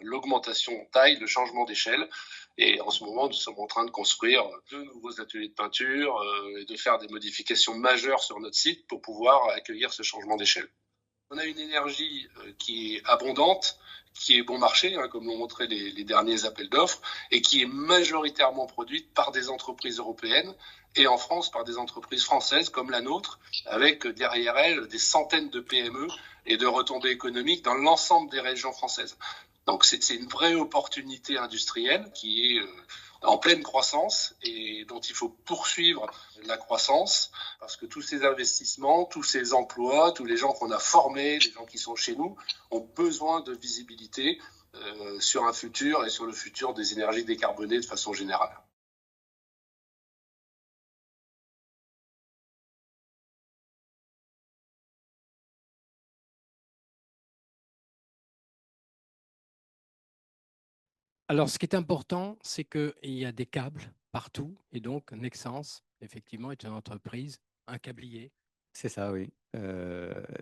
l'augmentation de taille, le changement d'échelle. Et en ce moment, nous sommes en train de construire 2 nouveaux ateliers de peinture et de faire des modifications majeures sur notre site pour pouvoir accueillir ce changement d'échelle. On a une énergie qui est abondante, qui est bon marché, comme l'ont montré les derniers appels d'offres, et qui est majoritairement produite par des entreprises européennes et en France par des entreprises françaises comme la nôtre, avec derrière elles des centaines de PME et de retombées économiques dans l'ensemble des régions françaises. Donc c'est une vraie opportunité industrielle qui est en pleine croissance et dont il faut poursuivre la croissance parce que tous ces investissements, tous ces emplois, tous les gens qu'on a formés, les gens qui sont chez nous, ont besoin de visibilité sur un futur et sur le futur des énergies décarbonées de façon générale. Alors, ce qui est important, c'est qu'il y a des câbles partout. Et donc, Nexans, effectivement, est une entreprise, un câblier. C'est ça, oui.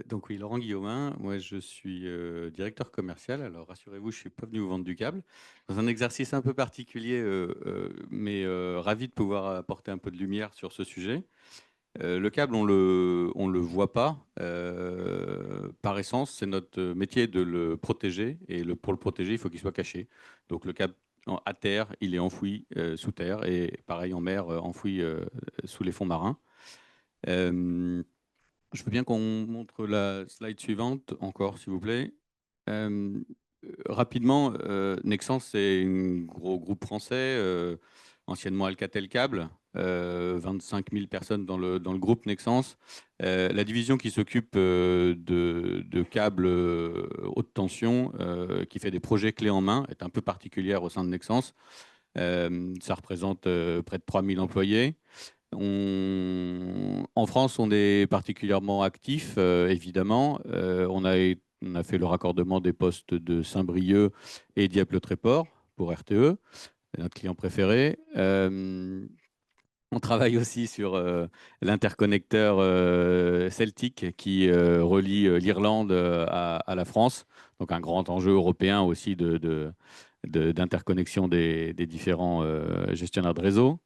Donc oui, Laurent Guillaumin, moi je suis directeur commercial. Alors rassurez-vous, je ne suis pas venu vous vendre du câble. Dans un exercice un peu particulier, mais ravi de pouvoir apporter un peu de lumière sur ce sujet. Le câble, on le voit pas. Par essence, c'est notre métier de le protéger. Et pour le protéger, il faut qu'il soit caché. Donc le câble à terre, il est enfoui sous terre. Et pareil en mer, enfoui sous les fonds marins. Je veux bien qu'on montre la slide suivante encore, s'il vous plaît. Rapidement, Nexans, c'est un gros groupe français, anciennement Alcatel Câble, 25 000 personnes dans le groupe Nexans. La division qui s'occupe de câbles haute tension, qui fait des projets clés en main, est un peu particulière au sein de Nexans. Ça représente près de 3 000 employés. En France, on est particulièrement actif, évidemment. On a fait le raccordement des postes de Saint-Brieuc et Dieppe-le-Tréport pour RTE, c'est notre client préféré. On travaille aussi sur l'interconnecteur Celtic qui relie l'Irlande à la France, donc un grand enjeu européen aussi d'interconnexion des différents gestionnaires de réseau.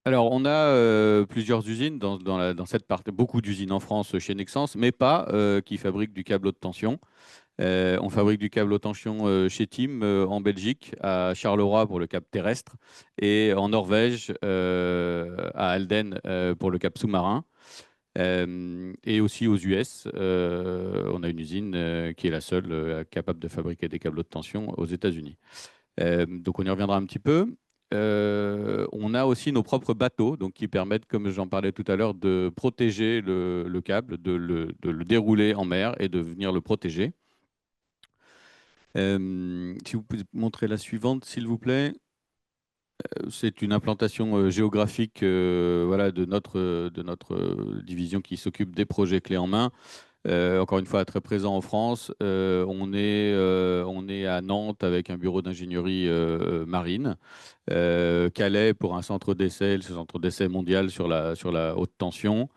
Alors, on a plusieurs usines dans cette partie, beaucoup d'usines en France chez Nexans, mais pas qui fabriquent du câble haute tension. On fabrique du câble haute tension chez Tim en Belgique, à Charleroi pour le câble terrestre, et en Norvège, à Halden pour le câble sous-marin. Et aussi aux US, on a une usine qui est la seule capable de fabriquer des câbles haute tension aux États-Unis. Donc on y reviendra un petit peu. On a aussi nos propres bateaux, donc qui permettent, comme j'en parlais tout à l'heure, de protéger le câble, de le dérouler en mer et de venir le protéger. Si vous pouvez montrer la suivante, s'il vous plaît. C'est une implantation géographique voilà, de notre division qui s'occupe des projets clés en main. Encore une fois, très présent en France. On est à Nantes avec un bureau d'ingénierie marine. Calais pour un centre d'essai, le centre d'essai mondial sur la haute tension.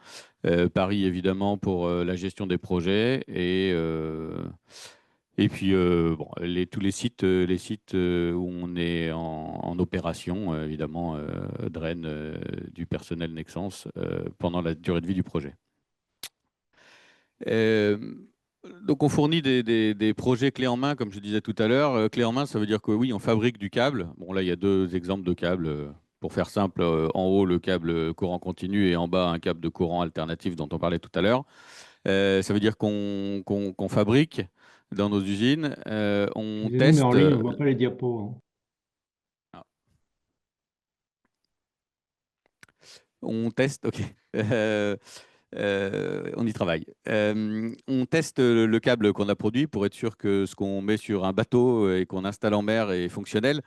Paris, évidemment, pour la gestion des projets. Et puis, bon, tous les sites où on est en opération, évidemment, drainent du personnel Nexans pendant la durée de vie du projet. Donc, on fournit des projets clés en main, comme je disais tout à l'heure. Clés en main, ça veut dire que oui, on fabrique du câble. Bon, là, il y a deux exemples de câbles. Pour faire simple, en haut, le câble courant continu et en bas, un câble de courant alternatif dont on parlait tout à l'heure. Ça veut dire qu'on fabrique dans nos usines, on Désolé, teste. mais en ligne, on ne voit pas les diapos. Hein. Ah. On teste, ok. On y travaille. On teste le câble qu'on a produit pour être sûr que ce qu'on met sur un bateau et qu'on installe en mer est fonctionnel.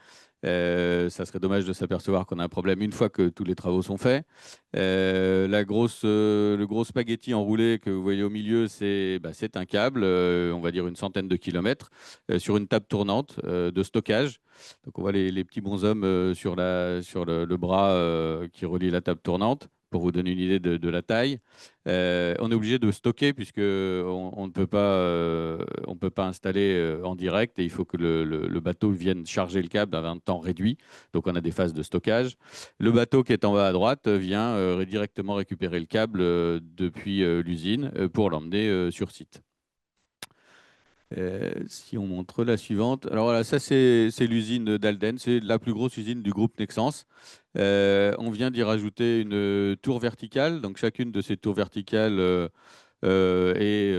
Ça serait dommage de s'apercevoir qu'on a un problème une fois que tous les travaux sont faits. Le gros spaghetti enroulé que vous voyez au milieu, c'est un câble, on va dire une centaine de kilomètres, sur une table tournante de stockage. Donc on voit les petits bonshommes sur le bras qui relie la table tournante, pour vous donner une idée de la taille. On est obligé de stocker puisque on ne peut pas installer en direct et il faut que le bateau vienne charger le câble dans un temps réduit. Donc on a des phases de stockage. Le bateau qui est en bas à droite vient directement récupérer le câble depuis l'usine pour l'emmener sur site. Si on montre la suivante. Alors voilà, ça c'est l'usine d'Halden, c'est la plus grosse usine du groupe Nexans. On vient d'y rajouter une tour verticale. Donc chacune de ces tours verticales est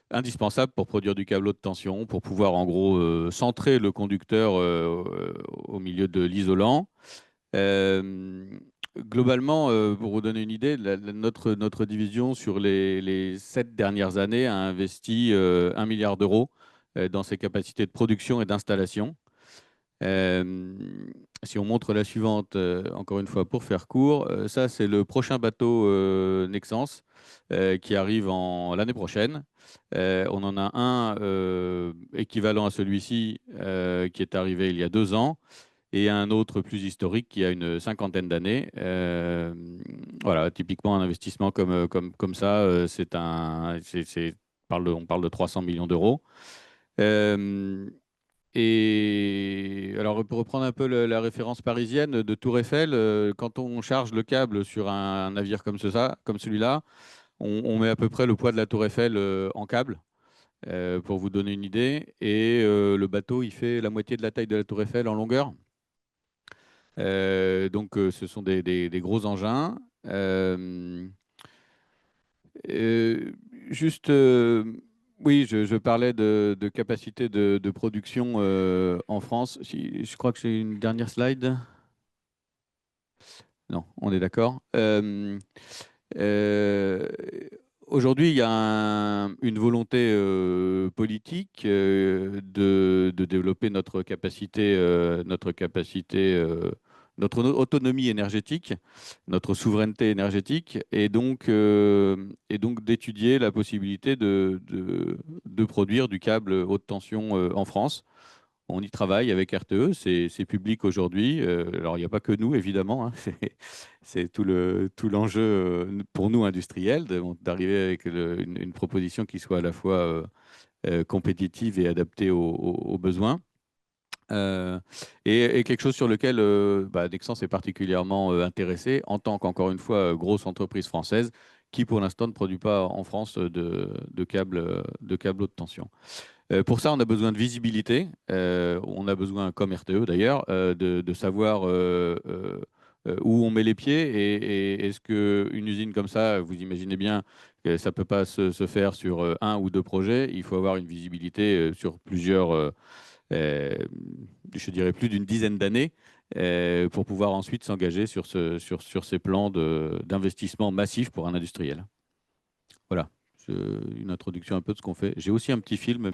indispensable pour produire du câble haute tension, pour pouvoir en gros centrer le conducteur au milieu de l'isolant. Globalement, pour vous donner une idée, notre division sur les 7 dernières années a investi 1 milliard d'euros dans ses capacités de production et d'installation. Si on montre la suivante, encore une fois pour faire court, ça c'est le prochain bateau Nexans qui arrive l'année prochaine. On en a un équivalent à celui-ci qui est arrivé il y a 2 ans et un autre plus historique qui a une 50aine d'années. Voilà, typiquement un investissement comme ça, on parle de 300 millions d'euros. Et alors, pour reprendre un peu la référence parisienne de Tour Eiffel, quand on charge le câble sur un navire comme celui-là, on met à peu près le poids de la Tour Eiffel en câble, pour vous donner une idée. Et le bateau, il fait la moitié de la taille de la Tour Eiffel en longueur. Donc, ce sont des gros engins. Juste, oui, je parlais de capacité de production en France. Je crois que j'ai une dernière slide. Non, on est d'accord. Aujourd'hui, il y a une volonté politique de développer notre autonomie énergétique, notre souveraineté énergétique, et donc d'étudier la possibilité de produire du câble haute tension en France. On y travaille avec RTE, c'est public aujourd'hui. Alors, il n'y a pas que nous, évidemment. Hein. C'est tout l'enjeu pour nous, industriels, d'arriver avec une proposition qui soit à la fois compétitive et adaptée aux besoins. Et quelque chose sur lequel Nexans est particulièrement intéressé en tant qu'encore une fois grosse entreprise française qui pour l'instant ne produit pas en France de câbles haute tension. Pour ça, on a besoin de visibilité. On a besoin, comme RTE d'ailleurs, de savoir où on met les pieds. Et est-ce qu'une usine comme ça, vous imaginez bien que ça ne peut pas se faire sur un ou deux projets. Il faut avoir une visibilité sur plusieurs, je dirais plus d'une dizaine d'années, pour pouvoir ensuite s'engager sur ces plans d'investissement massif pour un industriel. Voilà, une introduction un peu de ce qu'on fait. J'ai aussi un petit film.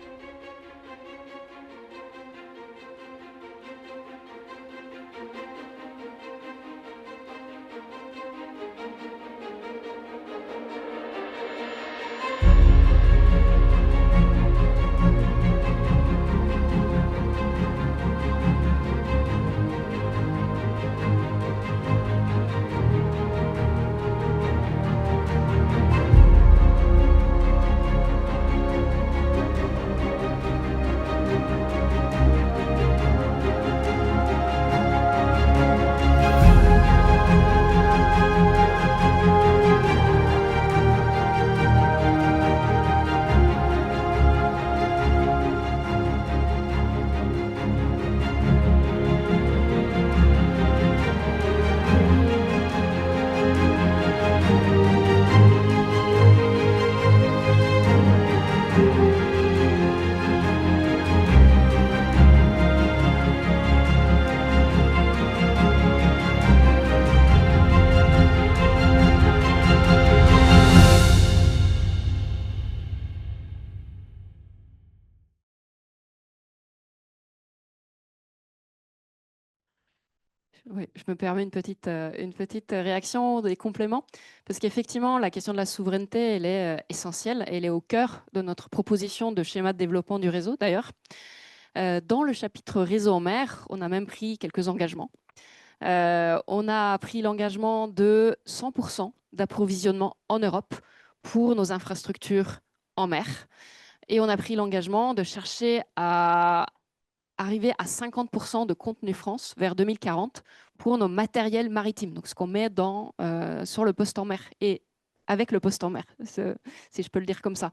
Oui, je me permets une petite réaction, des compléments, parce qu'effectivement, la question de la souveraineté, elle est essentielle, elle est au cœur de notre proposition de schéma de développement du réseau, d'ailleurs. Dans le chapitre réseau en mer, on a même pris quelques engagements. On a pris l'engagement de 100% d'approvisionnement en Europe pour nos infrastructures en mer. Et on a pris l'engagement de chercher à arriver à 50% de contenu France vers 2040 pour nos matériels maritimes, donc ce qu'on met sur le poste en mer et avec le poste en mer, si je peux le dire comme ça.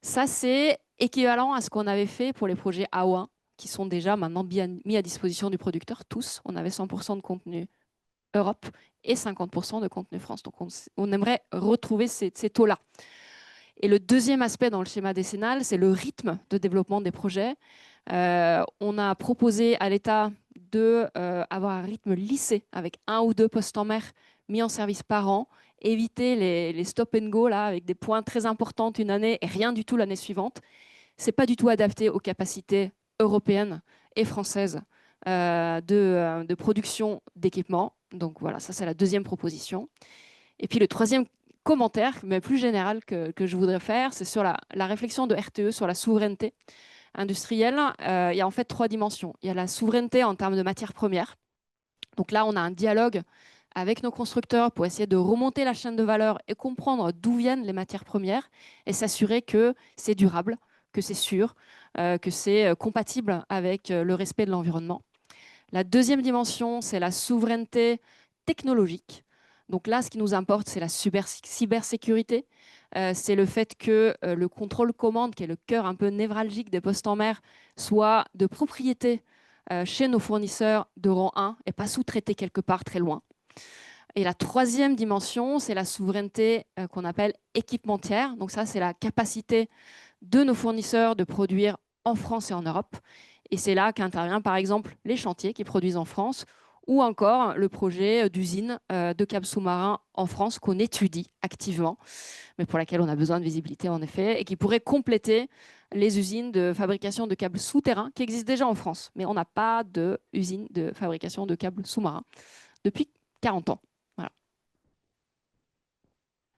Ça, c'est équivalent à ce qu'on avait fait pour les projets AO1, qui sont déjà maintenant bien mis à disposition du producteur, tous. On avait 100% de contenu Europe et 50% de contenu France. Donc, on aimerait retrouver ces taux-là. Et le deuxième aspect dans le schéma décennal, c'est le rythme de développement des projets. On a proposé à l'État d'avoir un rythme lissé avec 1 ou 2 postes en mer mis en service par an, éviter les stop and go là, avec des points très importants une année et rien du tout l'année suivante. Ce n'est pas du tout adapté aux capacités européennes et françaises de production d'équipements. Donc voilà, ça c'est la deuxième proposition. Et puis le troisième commentaire, mais plus général que je voudrais faire, c'est sur la réflexion de RTE sur la souveraineté industrielle. Il y a en fait 3 dimensions. Il y a la souveraineté en termes de matières premières. Donc là, on a un dialogue avec nos constructeurs pour essayer de remonter la chaîne de valeur et comprendre d'où viennent les matières premières et s'assurer que c'est durable, que c'est sûr, que c'est compatible avec le respect de l'environnement. La deuxième dimension, c'est la souveraineté technologique. Donc là, ce qui nous importe, c'est la cybersécurité. C'est le fait que le contrôle-commande, qui est le cœur un peu névralgique des postes en mer, soit de propriété chez nos fournisseurs de rang 1 et pas sous-traité quelque part très loin. Et la troisième dimension, c'est la souveraineté qu'on appelle équipementière. Donc ça, c'est la capacité de nos fournisseurs de produire en France et en Europe. Et c'est là qu'intervient par exemple les chantiers qui produisent en France ou encore le projet d'usine de câbles sous-marins en France qu'on étudie activement, mais pour laquelle on a besoin de visibilité en effet, et qui pourrait compléter les usines de fabrication de câbles souterrains qui existent déjà en France. Mais on n'a pas d'usine de fabrication de câbles sous-marins depuis 40 ans. Voilà.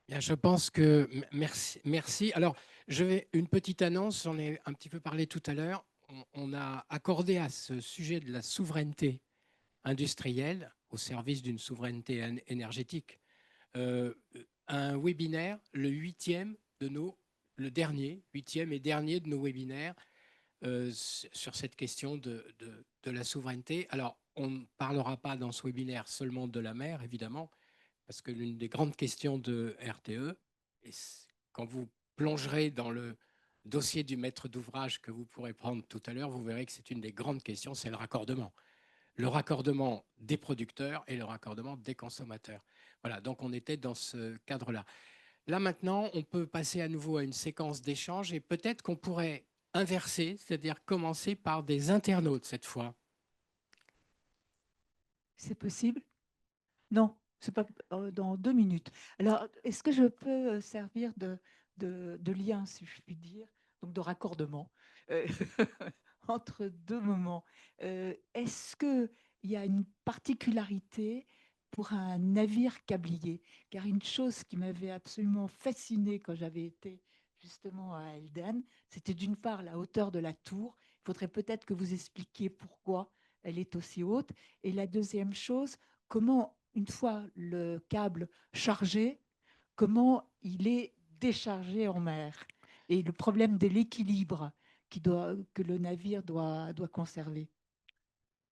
Bien, je pense que... Merci. Alors, une petite annonce, j'en ai un petit peu parlé tout à l'heure. On a accordé à ce sujet de la souveraineté industrielle au service d'une souveraineté énergétique un webinaire, le 8e et dernier de nos webinaires sur cette question de la souveraineté. Alors, on ne parlera pas dans ce webinaire seulement de la mer, évidemment, parce que l'une des grandes questions de RTE, et quand vous plongerez dans le dossier du maître d'ouvrage que vous pourrez prendre tout à l'heure, vous verrez que c'est une des grandes questions, c'est le raccordement. Le raccordement des producteurs et le raccordement des consommateurs. Voilà, donc on était dans ce cadre-là. Là maintenant, on peut passer à nouveau à une séquence d'échanges et peut-être qu'on pourrait inverser, c'est-à-dire commencer par des internautes cette fois. C'est possible? Non, c'est pas dans 2 minutes. Alors, est-ce que je peux servir de lien, si je puis dire, donc de raccordement euh, entre deux moments? Est-ce qu'il y a une particularité pour un navire câblier? Car une chose qui m'avait absolument fascinée quand j'avais été justement à Elden, c'était d'une part la hauteur de la tour. Il faudrait peut-être que vous expliquiez pourquoi elle est aussi haute. Et la deuxième chose, comment, une fois le câble chargé, comment il est déchargé en mer et le problème de l'équilibre que le navire doit conserver.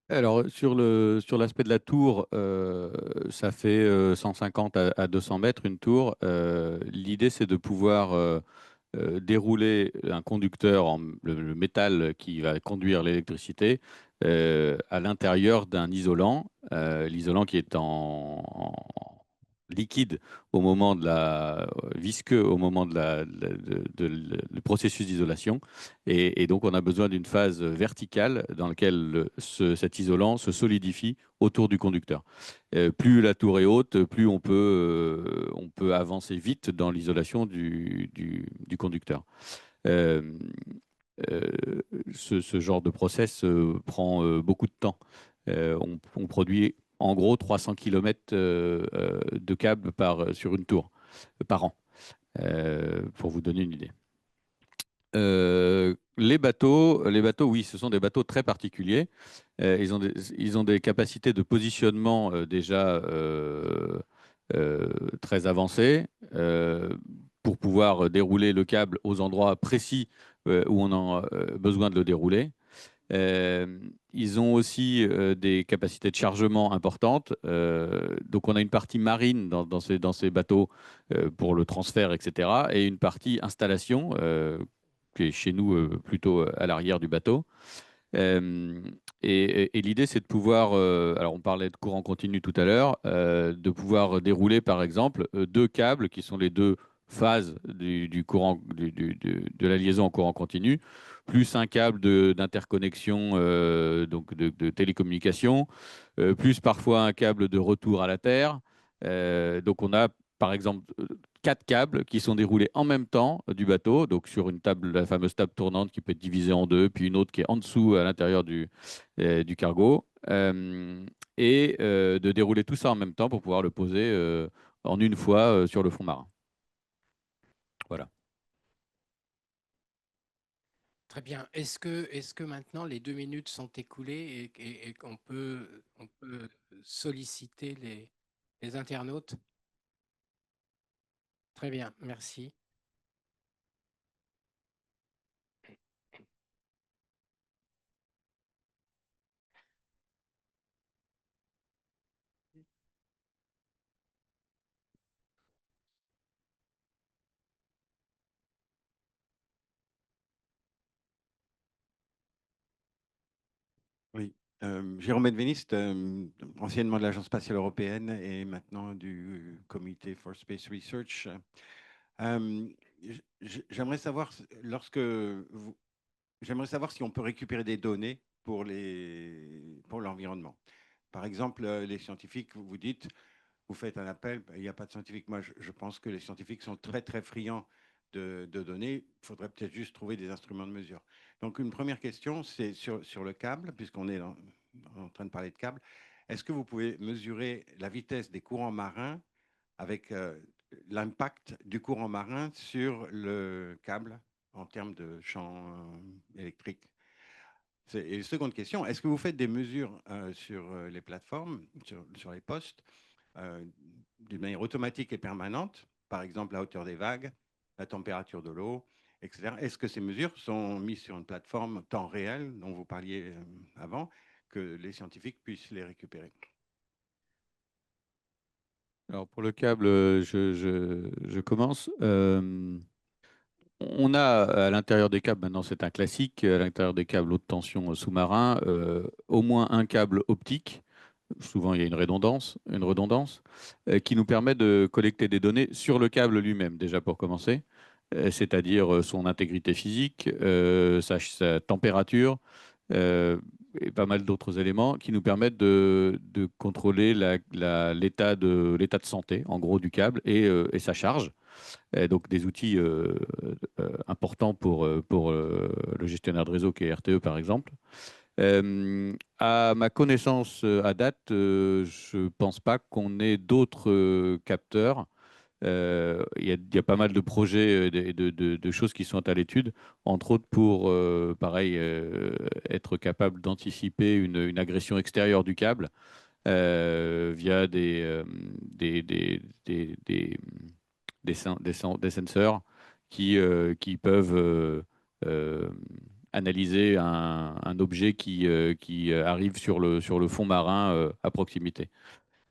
Alors, sur l'aspect de la tour, ça fait 150 à 200 mètres une tour. L'idée, c'est de pouvoir dérouler un conducteur, le métal qui va conduire l'électricité, à l'intérieur d'un isolant. L'isolant qui est en liquide au moment de la visqueux au moment le processus d'isolation et donc on a besoin d'une phase verticale dans laquelle cet isolant se solidifie autour du conducteur. Plus la tour est haute, plus on peut avancer vite dans l'isolation du conducteur. Euh, ce genre de process prend beaucoup de temps. On produit en gros 300 km de câbles sur une tour par an, pour vous donner une idée. Les bateaux, oui, ce sont des bateaux très particuliers. Ils ont des capacités de positionnement déjà très avancées pour pouvoir dérouler le câble aux endroits précis où on a besoin de le dérouler. Ils ont aussi des capacités de chargement importantes. Donc, on a une partie marine dans ces bateaux pour le transfert, etc. Et une partie installation qui est chez nous plutôt à l'arrière du bateau. Et l'idée, c'est de pouvoir, alors on parlait de courant continu tout à l'heure, de pouvoir dérouler par exemple deux câbles qui sont les deux phases du courant, de la liaison en courant continu, plus un câble d'interconnexion, donc de télécommunication, plus parfois un câble de retour à la Terre. Donc on a par exemple 4 câbles qui sont déroulés en même temps du bateau, donc sur une table, la fameuse table tournante qui peut être divisée en deux, puis une autre qui est en dessous à l'intérieur du cargo, de dérouler tout ça en même temps pour pouvoir le poser en une fois sur le fond marin. Voilà. Très bien. Est-ce que maintenant les 2 minutes sont écoulées et qu'on peut solliciter les internautes? Très bien, merci. Oui, Jérôme Benveniste, anciennement de l'Agence spatiale européenne et maintenant du Comité for Space Research. J'aimerais savoir, j'aimerais savoir si on peut récupérer des données pour l'environnement. Par exemple, les scientifiques, vous dites, vous faites un appel, il n'y a pas de scientifiques. Moi, je pense que les scientifiques sont très, très friands de données. Il faudrait peut-être juste trouver des instruments de mesure. Donc, une première question, c'est sur le câble, puisqu'on est en train de parler de câble. Est-ce que vous pouvez mesurer la vitesse des courants marins avec l'impact du courant marin sur le câble en termes de champ électrique? Et seconde question, est-ce que vous faites des mesures sur les plateformes, sur les postes, d'une manière automatique et permanente, par exemple la hauteur des vagues, la température de l'eau, etc. Est-ce que ces mesures sont mises sur une plateforme temps réel dont vous parliez avant, que les scientifiques puissent les récupérer? Alors pour le câble, je commence. On a à l'intérieur des câbles, maintenant c'est un classique, à l'intérieur des câbles haute tension sous-marins, au moins un câble optique. Souvent il y a une redondance qui nous permet de collecter des données sur le câble lui-même, déjà pour commencer, c'est-à-dire son intégrité physique, sa température, et pas mal d'autres éléments qui nous permettent de contrôler l'état de santé, en gros, du câble et sa charge. Donc des outils importants pour le gestionnaire de réseau qui est RTE, par exemple. À ma connaissance, à date, je ne pense pas qu'on ait d'autres capteurs. Il y a pas mal de projets et de choses qui sont à l'étude, entre autres pour, pareil, être capable d'anticiper une agression extérieure du câble via des sensors qui peuvent analyser un objet qui arrive sur le fond marin à proximité.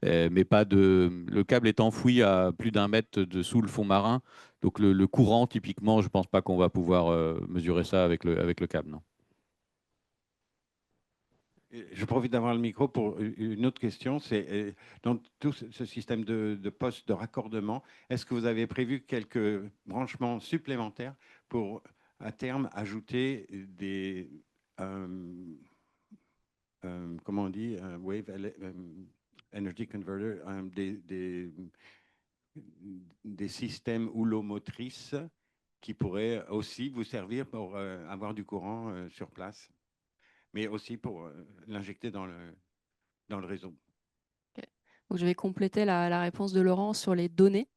Mais pas de. Le câble est enfoui à plus d'un mètre sous le fond marin, donc le courant, typiquement, je ne pense pas qu'on va pouvoir mesurer ça avec le câble, non. Je profite d'avoir le micro pour une autre question. C'est dans tout ce système de postes de raccordement, est-ce que vous avez prévu quelques branchements supplémentaires pour, à terme, ajouter des, comment on dit, wave energy converter, des systèmes houlomotrices qui pourraient aussi vous servir pour avoir du courant sur place, mais aussi pour l'injecter dans le réseau. Okay. Donc, je vais compléter la réponse de Laurent sur les données.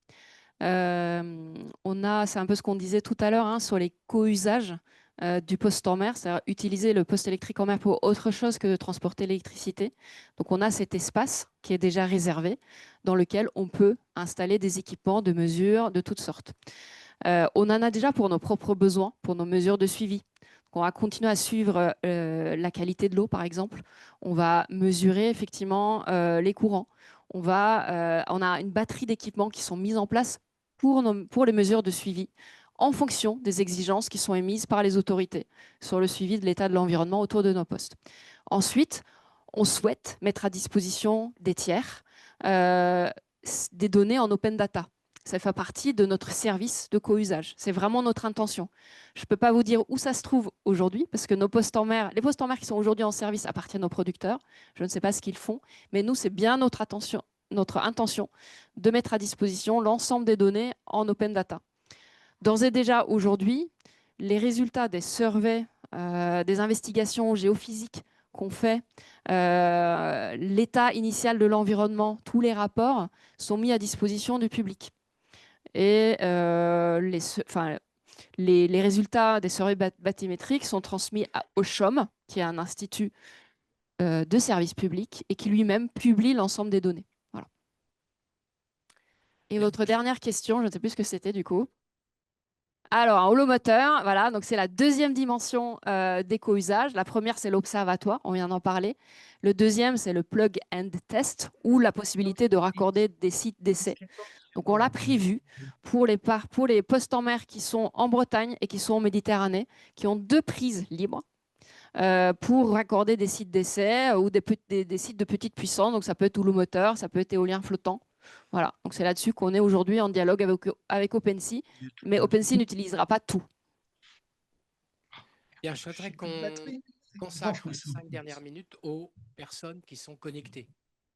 C'est un peu ce qu'on disait tout à l'heure hein, sur les co-usages du poste en mer, c'est-à-dire utiliser le poste électrique en mer pour autre chose que de transporter l'électricité. Donc on a cet espace qui est déjà réservé dans lequel on peut installer des équipements de mesure de toutes sortes. On en a déjà pour nos propres besoins, pour nos mesures de suivi. On va continuer à suivre la qualité de l'eau, par exemple. On va mesurer effectivement les courants. On a une batterie d'équipements qui sont mises en place pour les mesures de suivi en fonction des exigences qui sont émises par les autorités sur le suivi de l'état de l'environnement autour de nos postes. Ensuite, on souhaite mettre à disposition des tiers des données en open data. Ça fait partie de notre service de co-usage. C'est vraiment notre intention. Je ne peux pas vous dire où ça se trouve aujourd'hui, parce que les postes en mer qui sont aujourd'hui en service appartiennent aux producteurs. Je ne sais pas ce qu'ils font, mais nous, c'est bien notre intention de mettre à disposition l'ensemble des données en open data. D'ores et déjà, aujourd'hui, les résultats des surveys, des investigations géophysiques qu'on fait, l'état initial de l'environnement, tous les rapports sont mis à disposition du public. Et les résultats des surveys bathymétriques sont transmis au CHOM, qui est un institut de service public et qui lui-même publie l'ensemble des données. Voilà. Et votre dernière question, je ne sais plus ce que c'était du coup. Alors, un holomoteur, voilà, donc c'est la deuxième dimension des co-usages. La première, c'est l'observatoire, on vient d'en parler. Le deuxième, c'est le plug and test, ou la possibilité de raccorder des sites d'essai. Donc, on l'a prévu pour les postes en mer qui sont en Bretagne et qui sont en Méditerranée, qui ont 2 prises libres pour raccorder des sites d'essai ou des sites de petite puissance. Donc, ça peut être houlomoteur, ça peut être éolien flottant. Voilà, donc c'est là-dessus qu'on est aujourd'hui en dialogue avec OpenSea, mais OpenSea n'utilisera pas tout. Bien, je souhaiterais qu'on consacre les 5 dernières minutes aux personnes qui sont connectées.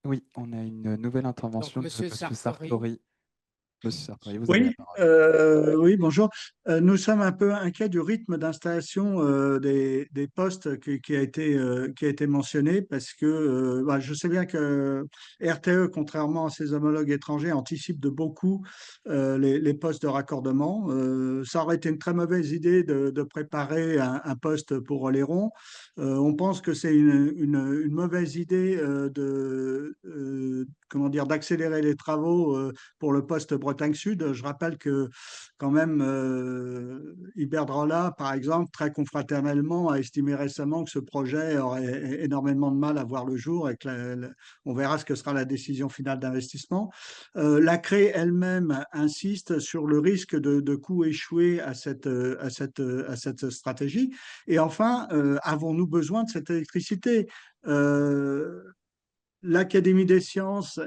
Oui, on a une nouvelle intervention Donc, de Monsieur Sartori. Monsieur Sartori, vous avez Oui, la parole. oui, bonjour. Nous sommes un peu inquiets du rythme d'installation des postes qui a été mentionné parce que je sais bien que RTE, contrairement à ses homologues étrangers, anticipe de beaucoup les postes de raccordement. Ça aurait été une très mauvaise idée de préparer un poste pour Oléron. On pense que c'est une mauvaise idée comment dire, d'accélérer les travaux pour le poste Bretagne Sud. Je rappelle que quand même Iberdrola, par exemple, très confraternellement, a estimé récemment que ce projet aurait énormément de mal à voir le jour et que on verra ce que sera la décision finale d'investissement. La CRE elle-même insiste sur le risque de coûts échoués à cette stratégie. Et enfin, avons-nous besoin de cette électricité? L'Académie des sciences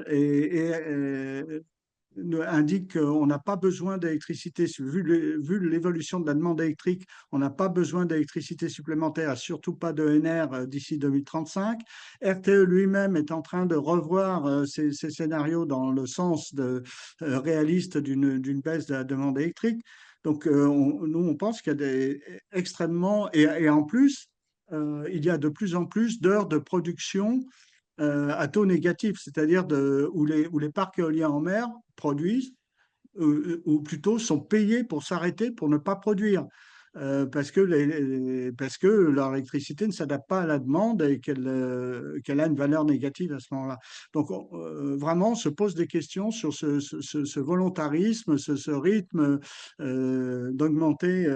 indique qu'on n'a pas besoin d'électricité, vu l'évolution de la demande électrique, on n'a pas besoin d'électricité supplémentaire, surtout pas d'ENR d'ici 2035. RTE lui-même est en train de revoir ses scénarios dans le sens réaliste d'une baisse de la demande électrique. Donc, nous, on pense qu'il y a extrêmement... Et en plus, il y a de plus en plus d'heures de production à taux négatif, c'est-à-dire où les parcs éoliens en mer produisent, ou plutôt sont payés pour s'arrêter, pour ne pas produire, parce que leur électricité ne s'adapte pas à la demande et qu'elle a une valeur négative à ce moment-là. Donc vraiment, on se pose des questions sur ce volontarisme, ce rythme d'augmenter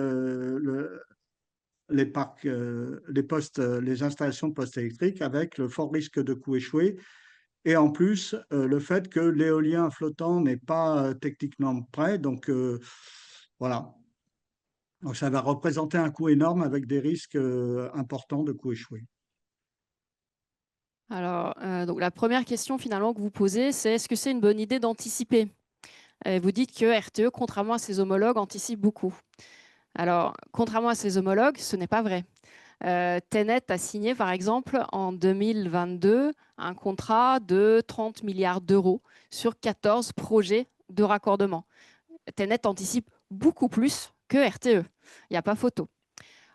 les parcs, les installations de postes électriques avec le fort risque de coûts échoués. Et en plus, le fait que l'éolien flottant n'est pas techniquement prêt. Donc, voilà. Donc, ça va représenter un coût énorme avec des risques importants de coûts échoués. Alors, donc la première question finalement que vous posez, c'est est-ce que c'est une bonne idée d'anticiper? Vous dites que RTE, contrairement à ses homologues, anticipe beaucoup. Alors, contrairement à ses homologues, ce n'est pas vrai. TenneT a signé, par exemple, en 2022, un contrat de 30 milliards d'euros sur 14 projets de raccordement. TenneT anticipe beaucoup plus que RTE. Il n'y a pas photo.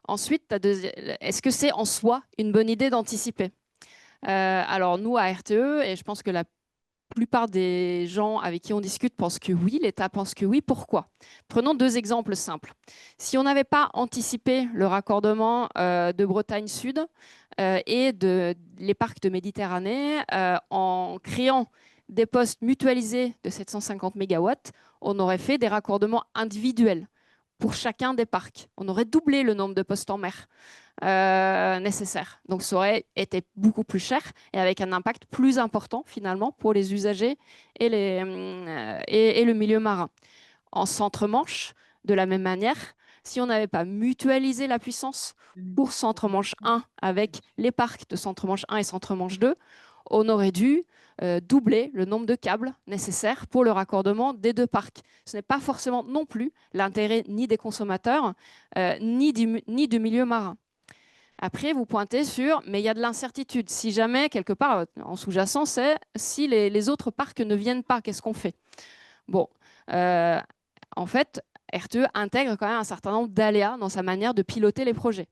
Ensuite, est-ce que c'est en soi une bonne idée d'anticiper? Alors, nous, à RTE, et je pense que la plupart des gens avec qui on discute pensent que oui, l'État pense que oui. Pourquoi? Prenons deux exemples simples. Si on n'avait pas anticipé le raccordement de Bretagne Sud et les parcs de Méditerranée en créant des postes mutualisés de 750 MW, on aurait fait des raccordements individuels pour chacun des parcs. On aurait doublé le nombre de postes en mer nécessaires. Donc ça aurait été beaucoup plus cher et avec un impact plus important finalement pour les usagers et le milieu marin. En Centre-Manche, de la même manière, si on n'avait pas mutualisé la puissance pour Centre-Manche 1 avec les parcs de Centre-Manche 1 et Centre-Manche 2, on aurait dû doubler le nombre de câbles nécessaires pour le raccordement des deux parcs. Ce n'est pas forcément non plus l'intérêt ni des consommateurs, ni du milieu marin. Après, vous pointez sur, mais il y a de l'incertitude. Si jamais, quelque part, en sous-jacent, c'est si les autres parcs ne viennent pas, qu'est-ce qu'on fait? Bon, en fait, RTE intègre quand même un certain nombre d'aléas dans sa manière de piloter les projets.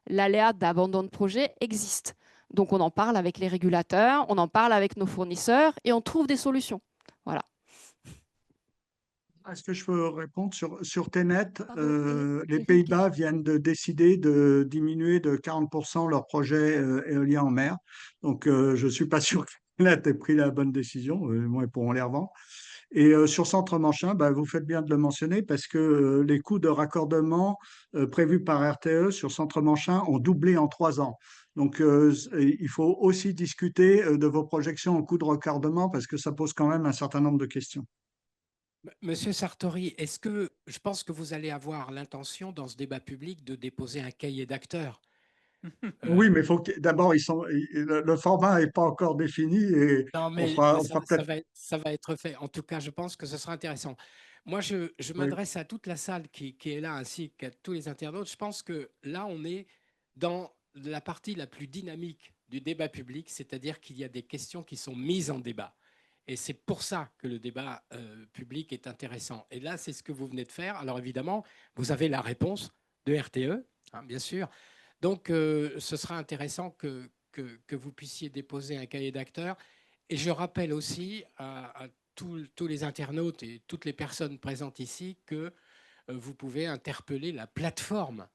L'aléa d'abandon de projet existe. Donc, on en parle avec les régulateurs, on en parle avec nos fournisseurs et on trouve des solutions. Voilà. Est-ce que je peux répondre sur TenneT? Les Pays-Bas viennent de décider de diminuer de 40% leur projet éolien en mer. Donc, je ne suis pas sûr que TenneT ait pris la bonne décision. Moi, ils pourront les revendre. Et sur Centre-Manche 1, vous faites bien de le mentionner parce que les coûts de raccordement prévus par RTE sur Centre-Manche 1 ont doublé en 3 ans. Donc, il faut aussi discuter de vos projections en coûts de raccordement parce que ça pose quand même un certain nombre de questions. Monsieur Sartori, je pense que vous allez avoir l'intention dans ce débat public de déposer un cahier d'acteurs. Oui, mais d'abord, le format n'est pas encore défini et Non, mais on fera peut-être. ça va être fait. En tout cas, je pense que ce sera intéressant. Moi, je m'adresse à toute la salle qui est là, ainsi qu'à tous les internautes. Je pense que là, on est dans la partie la plus dynamique du débat public, c'est-à-dire qu'il y a des questions qui sont mises en débat. Et c'est pour ça que le débat public est intéressant. Et là, c'est ce que vous venez de faire. Alors évidemment, vous avez la réponse de RTE, hein, bien sûr. Donc, ce sera intéressant que vous puissiez déposer un cahier d'acteurs. Et je rappelle aussi à tous les internautes et toutes les personnes présentes ici que vous pouvez interpeller la plateforme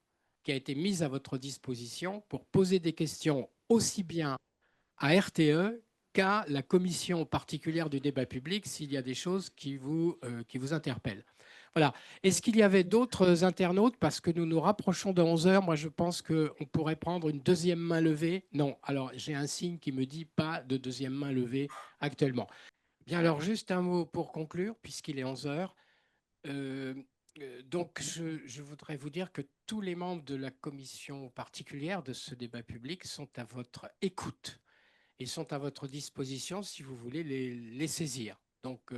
qui a été mise à votre disposition pour poser des questions aussi bien à RTE qu'à la commission particulière du débat public s'il y a des choses qui vous interpellent. Voilà. Est-ce qu'il y avait d'autres internautes? Parce que nous nous rapprochons de 11 heures. Moi, je pense qu'on pourrait prendre une deuxième main levée. Non, alors j'ai un signe qui me dit pas de deuxième main levée actuellement. Bien, alors juste un mot pour conclure, puisqu'il est 11 heures. Donc, je voudrais vous dire que tous les membres de la commission particulière de ce débat public sont à votre écoute et sont à votre disposition si vous voulez les saisir. Donc,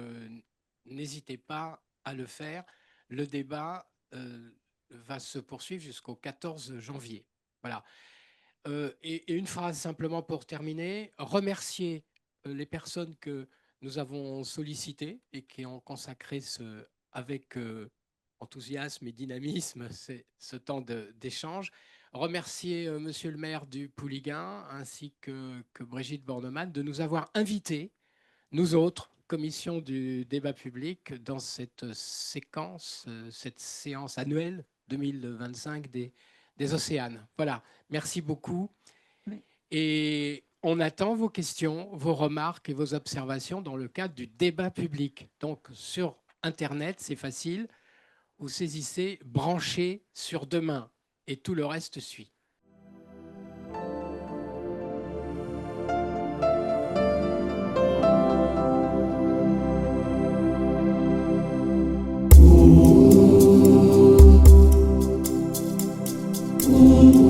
n'hésitez pas à le faire. Le débat va se poursuivre jusqu'au 14 janvier. Voilà. Et une phrase simplement pour terminer. Remercier les personnes que nous avons sollicitées et qui ont consacré avec enthousiasme et dynamisme ce temps d'échange. Remercier Monsieur le maire du Pouliguen ainsi que Brigitte Bornemann de nous avoir invités, nous autres, commission du débat public, dans cette séquence, cette séance annuelle 2025 des Océanes. Voilà, merci beaucoup. Et on attend vos questions, vos remarques et vos observations dans le cadre du débat public. Donc sur Internet, c'est facile. Vous saisissez branché sur demain et tout le reste suit. Ooh.